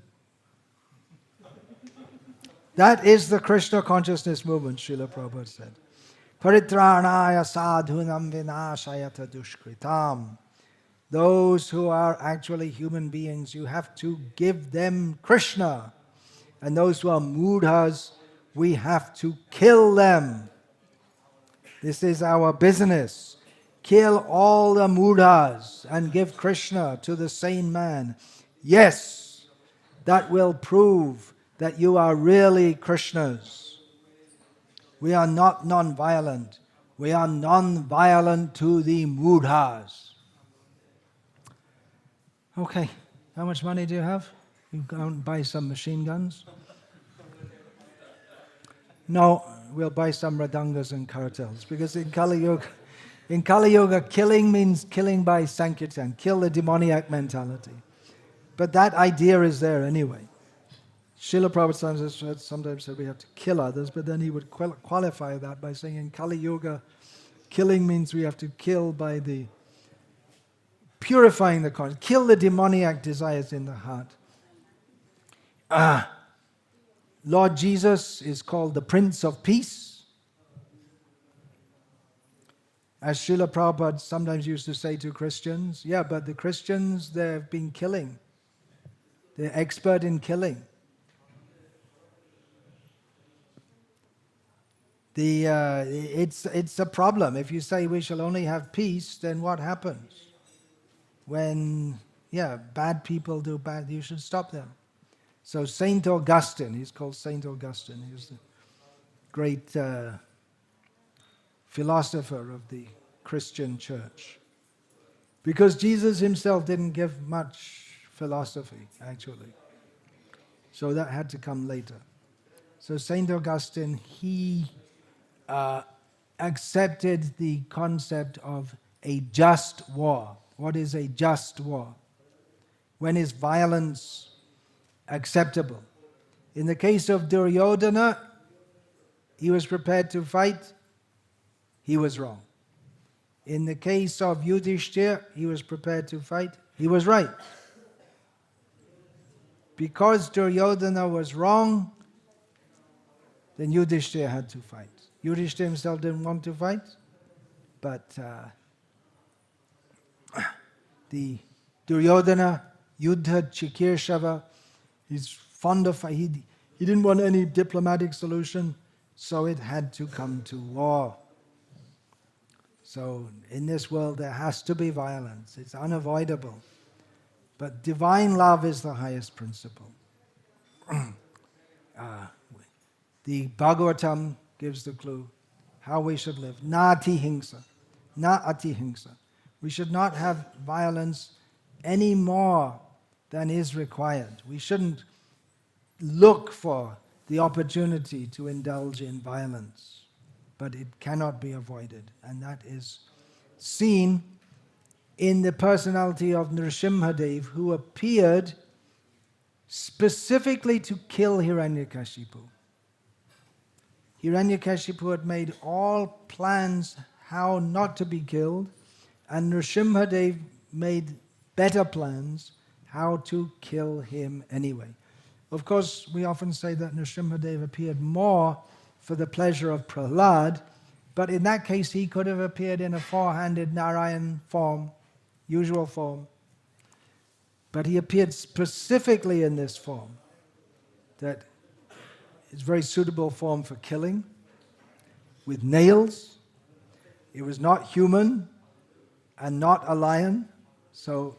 That is the Krishna consciousness movement, Srila Prabhupada said. Paritranaya sadhunam vinashayata dushkritam. Those who are actually human beings, you have to give them Krishna. And those who are mudhas, we have to kill them. This is our business. Kill all the mudhas and give Krishna to the sane man. Yes, that will prove that you are really Krishnas. We are not non-violent. We are non-violent to the mudhas. Okay, how much money do you have? You go and buy some machine guns? No, we'll buy some radangas and kartels, because in Kali Yuga, killing means killing by Sankirtan, kill the demoniac mentality. But that idea is there anyway. Srila Prabhupada sometimes said we have to kill others, but then he would qualify that by saying in Kali Yuga, killing means we have to kill by the purifying the conscience, kill the demoniac desires in the heart. Lord Jesus is called the Prince of Peace. As Srila Prabhupada sometimes used to say to Christians, yeah, but the Christians, they've been killing. They're expert in killing. It's a problem. If you say we shall only have peace, then what happens? When, bad people do bad, you should stop them. So Saint Augustine, he's called Saint Augustine, he was the great philosopher of the Christian church. Because Jesus himself didn't give much philosophy, actually. So that had to come later. So Saint Augustine, he accepted the concept of a just war. What is a just war? When is violence acceptable? In the case of Duryodhana, he was prepared to fight, he was wrong. In the case of Yudhishthira, he was prepared to fight, he was right. Because Duryodhana was wrong, then Yudhishthira had to fight. Yudhishthira himself didn't want to fight, but the Duryodhana, Yuddha Chikirshava, he's fond of fight. He didn't want any diplomatic solution, so it had to come to war. So in this world there has to be violence. It's unavoidable. But divine love is the highest principle. The Bhagavatam gives the clue how we should live. Na atihingsa, na atihingsa. We should not have violence any more than is required. We shouldn't look for the opportunity to indulge in violence, but it cannot be avoided. And that is seen in the personality of Nrsimhadev, who appeared specifically to kill Hiranyakashipu. Hiranyakashipu had made all plans how not to be killed, and Nrsimhadev made better plans how to kill him anyway. Of course, we often say that Nrsimhadev appeared more for the pleasure of Prahlad, but in that case he could have appeared in a four-handed Narayan form, usual form. But he appeared specifically in this form, that is very suitable form for killing, with nails. It was not human and not a lion, so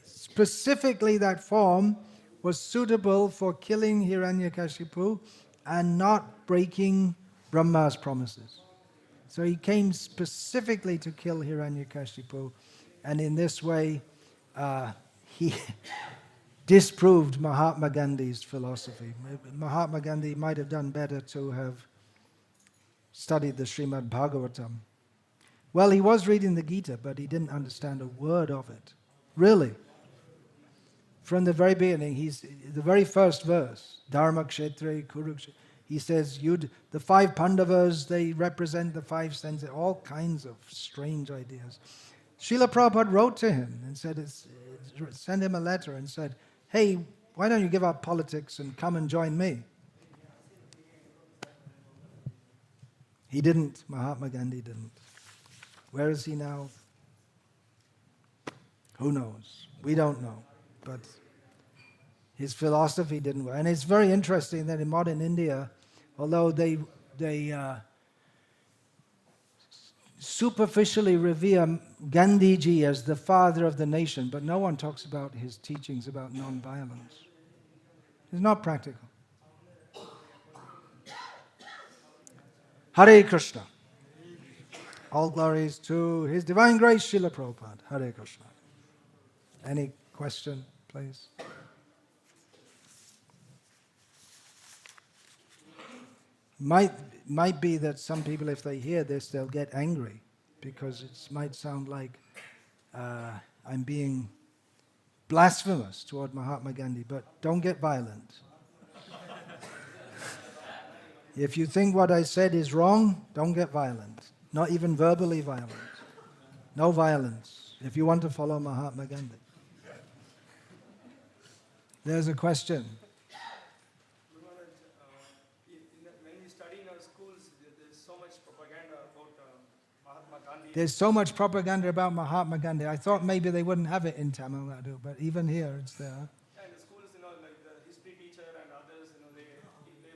specifically that form was suitable for killing Hiranyakashipu and not breaking Brahma's promises. So he came specifically to kill Hiranyakashipu, and in this way he disproved Mahatma Gandhi's philosophy. Mahatma Gandhi might have done better to have studied the Srimad Bhagavatam. Well, he was reading the Gita, but he didn't understand a word of it. Really. From the very beginning, the very first verse, Dharma Kshetre Kurukshetra, he says, the five Pandavas, they represent the five senses, all kinds of strange ideas. Srila Prabhupada wrote to him and sent him a letter and said, hey, why don't you give up politics and come and join me? He didn't. Mahatma Gandhi didn't. Where is he now? Who knows? We don't know. But his philosophy didn't work. And it's very interesting that in modern India, although they superficially revere Gandhiji as the father of the nation, but no one talks about his teachings about non-violence. It's not practical. Hare Krishna. All glories to His Divine Grace, Srila Prabhupada. Hare Krishna. Any question, please? Might be that some people, if they hear this, they'll get angry, because it might sound like I'm being blasphemous toward Mahatma Gandhi, but don't get violent. If you think what I said is wrong, don't get violent. Not even verbally violent. No violence. If you want to follow Mahatma Gandhi. There's a question. When we study in our schools, there's so much propaganda about Mahatma Gandhi. There's so much propaganda about Mahatma Gandhi. I thought maybe they wouldn't have it in Tamil Nadu, but even here it's there. Yeah, in the schools, like the history teacher and others, they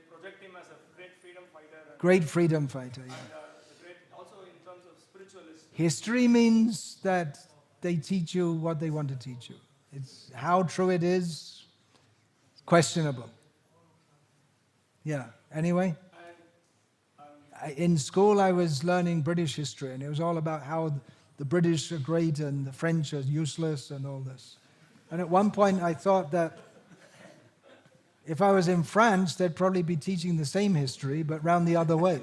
project him as a great freedom fighter. And, Great freedom fighter, yeah. the great, also in terms of spiritualist. History means that they teach you what they want to teach you. It's how true it is, questionable. Yeah, anyway. In school I was learning British history, and it was all about how the British are great and the French are useless and all this. And at one point I thought that if I was in France, they'd probably be teaching the same history, but round the other way.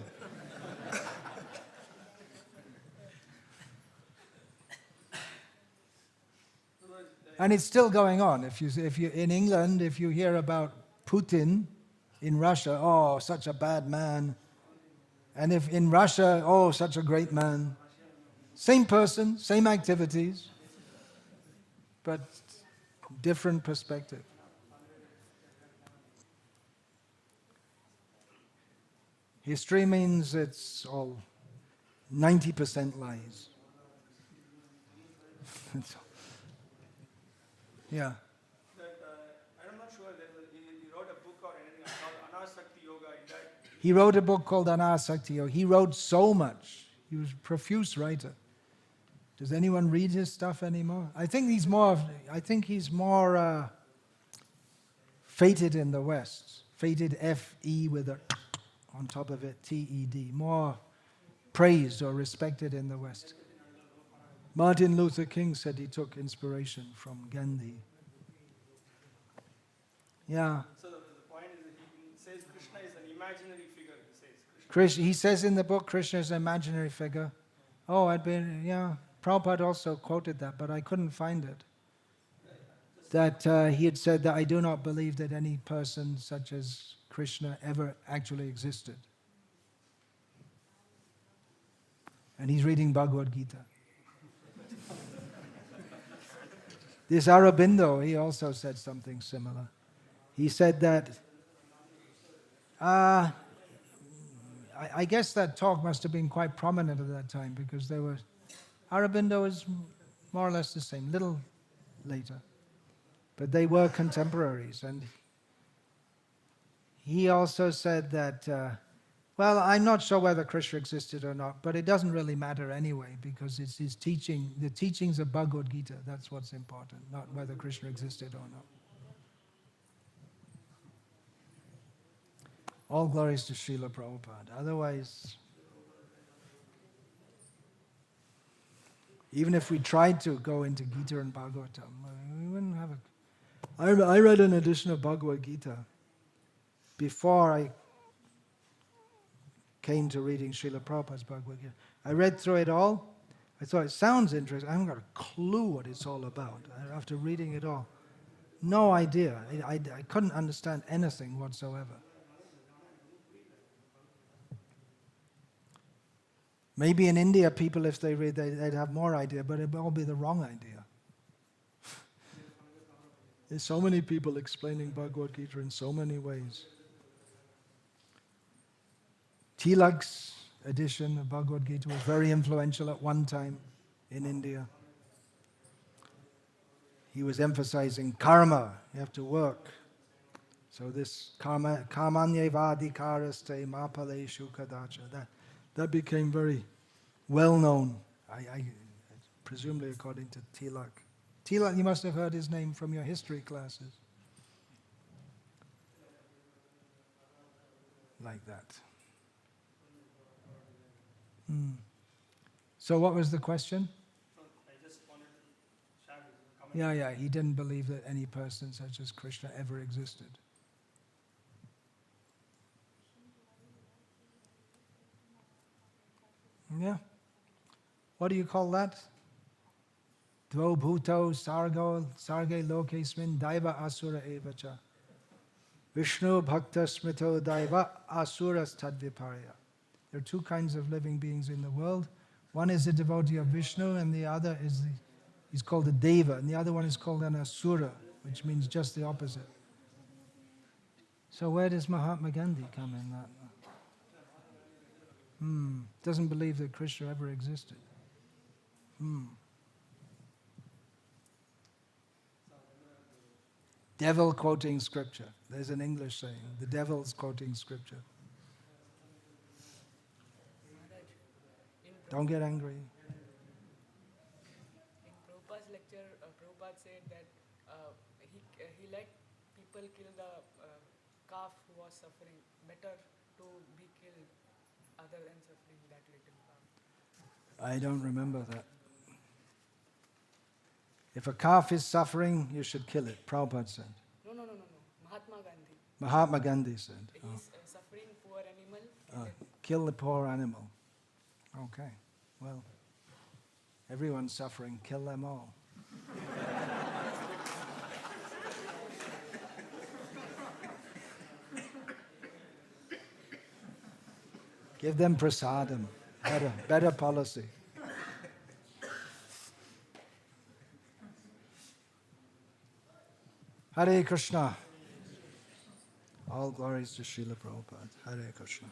And it's still going on. If you in England, if you hear about Putin in Russia, oh, such a bad man. And if in Russia, oh, such a great man. Same person, same activities, but different perspective. History means it's all 90% lies. Yeah. I'm not sure that he wrote a book or anything called Anasakti Yoga. He wrote a book called Anasakti Yoga. He wrote so much. He was a profuse writer. Does anyone read his stuff anymore? I think he's more fated in the West. Fated F-E with a on top of it, T-E-D. More praised or respected in the West. Martin Luther King said he took inspiration from Gandhi. Yeah. So the point is that he says Krishna is an imaginary figure. He says in the book, Krishna is an imaginary figure. Oh, Prabhupada also quoted that, but I couldn't find it. That he had said that I do not believe that any person such as Krishna ever actually existed. And he's reading Bhagavad Gita. This Aurobindo, he also said something similar. He said that, I guess that talk must have been quite prominent at that time because Aurobindo is more or less the same, little later. But they were contemporaries. And he also said that, I'm not sure whether Krishna existed or not, but it doesn't really matter anyway because it's his teaching, the teachings of Bhagavad Gita, that's what's important, not whether Krishna existed or not. All glories to Srila Prabhupada. Otherwise, even if we tried to go into Gita and Bhagavatam, we wouldn't have it. I read an edition of Bhagavad Gita before I came to reading Srila Prabhupada's Bhagavad Gita. I read through it all. I thought, it sounds interesting. I haven't got a clue what it's all about after reading it all. No idea. I couldn't understand anything whatsoever. Maybe in India, people, if they read, they'd have more idea, but it'd all be the wrong idea. There's so many people explaining Bhagavad Gita in so many ways. Tilak's edition of Bhagavad Gita was very influential at one time in India. He was emphasizing karma, you have to work. So this karmanyevadikaraste mapaleshu kadacha, that became very well known, presumably according to Tilak. Tilak, you must have heard his name from your history classes. Like that. So what was the question? I just wanted to share his comment. Yeah, he didn't believe that any person such as Krishna ever existed. Yeah. What do you call that? Dvo bhuto sarge lokesmin daiva asura evacha. Vishnu bhakta smrito daiva asuras tadviparya. There are two kinds of living beings in the world. One is a devotee of Vishnu and the other is he's called a deva, and the other one is called an asura, which means just the opposite. So where does Mahatma Gandhi come in that? Doesn't believe that Krishna ever existed. Devil quoting scripture. There's an English saying, the devil's quoting scripture. Don't get angry. In Prabhupada's lecture, Prabhupada said that he let people kill the calf who was suffering. Better to be killed other than suffering that little calf. I don't remember that. If a calf is suffering, you should kill it, Prabhupada said. No. Mahatma Gandhi. Mahatma Gandhi said. He's suffering poor animal. Kill the poor animal. Okay, well, everyone's suffering, kill them all. Give them prasadam, better policy. Hare Krishna. All glories to Srila Prabhupada. Hare Krishna.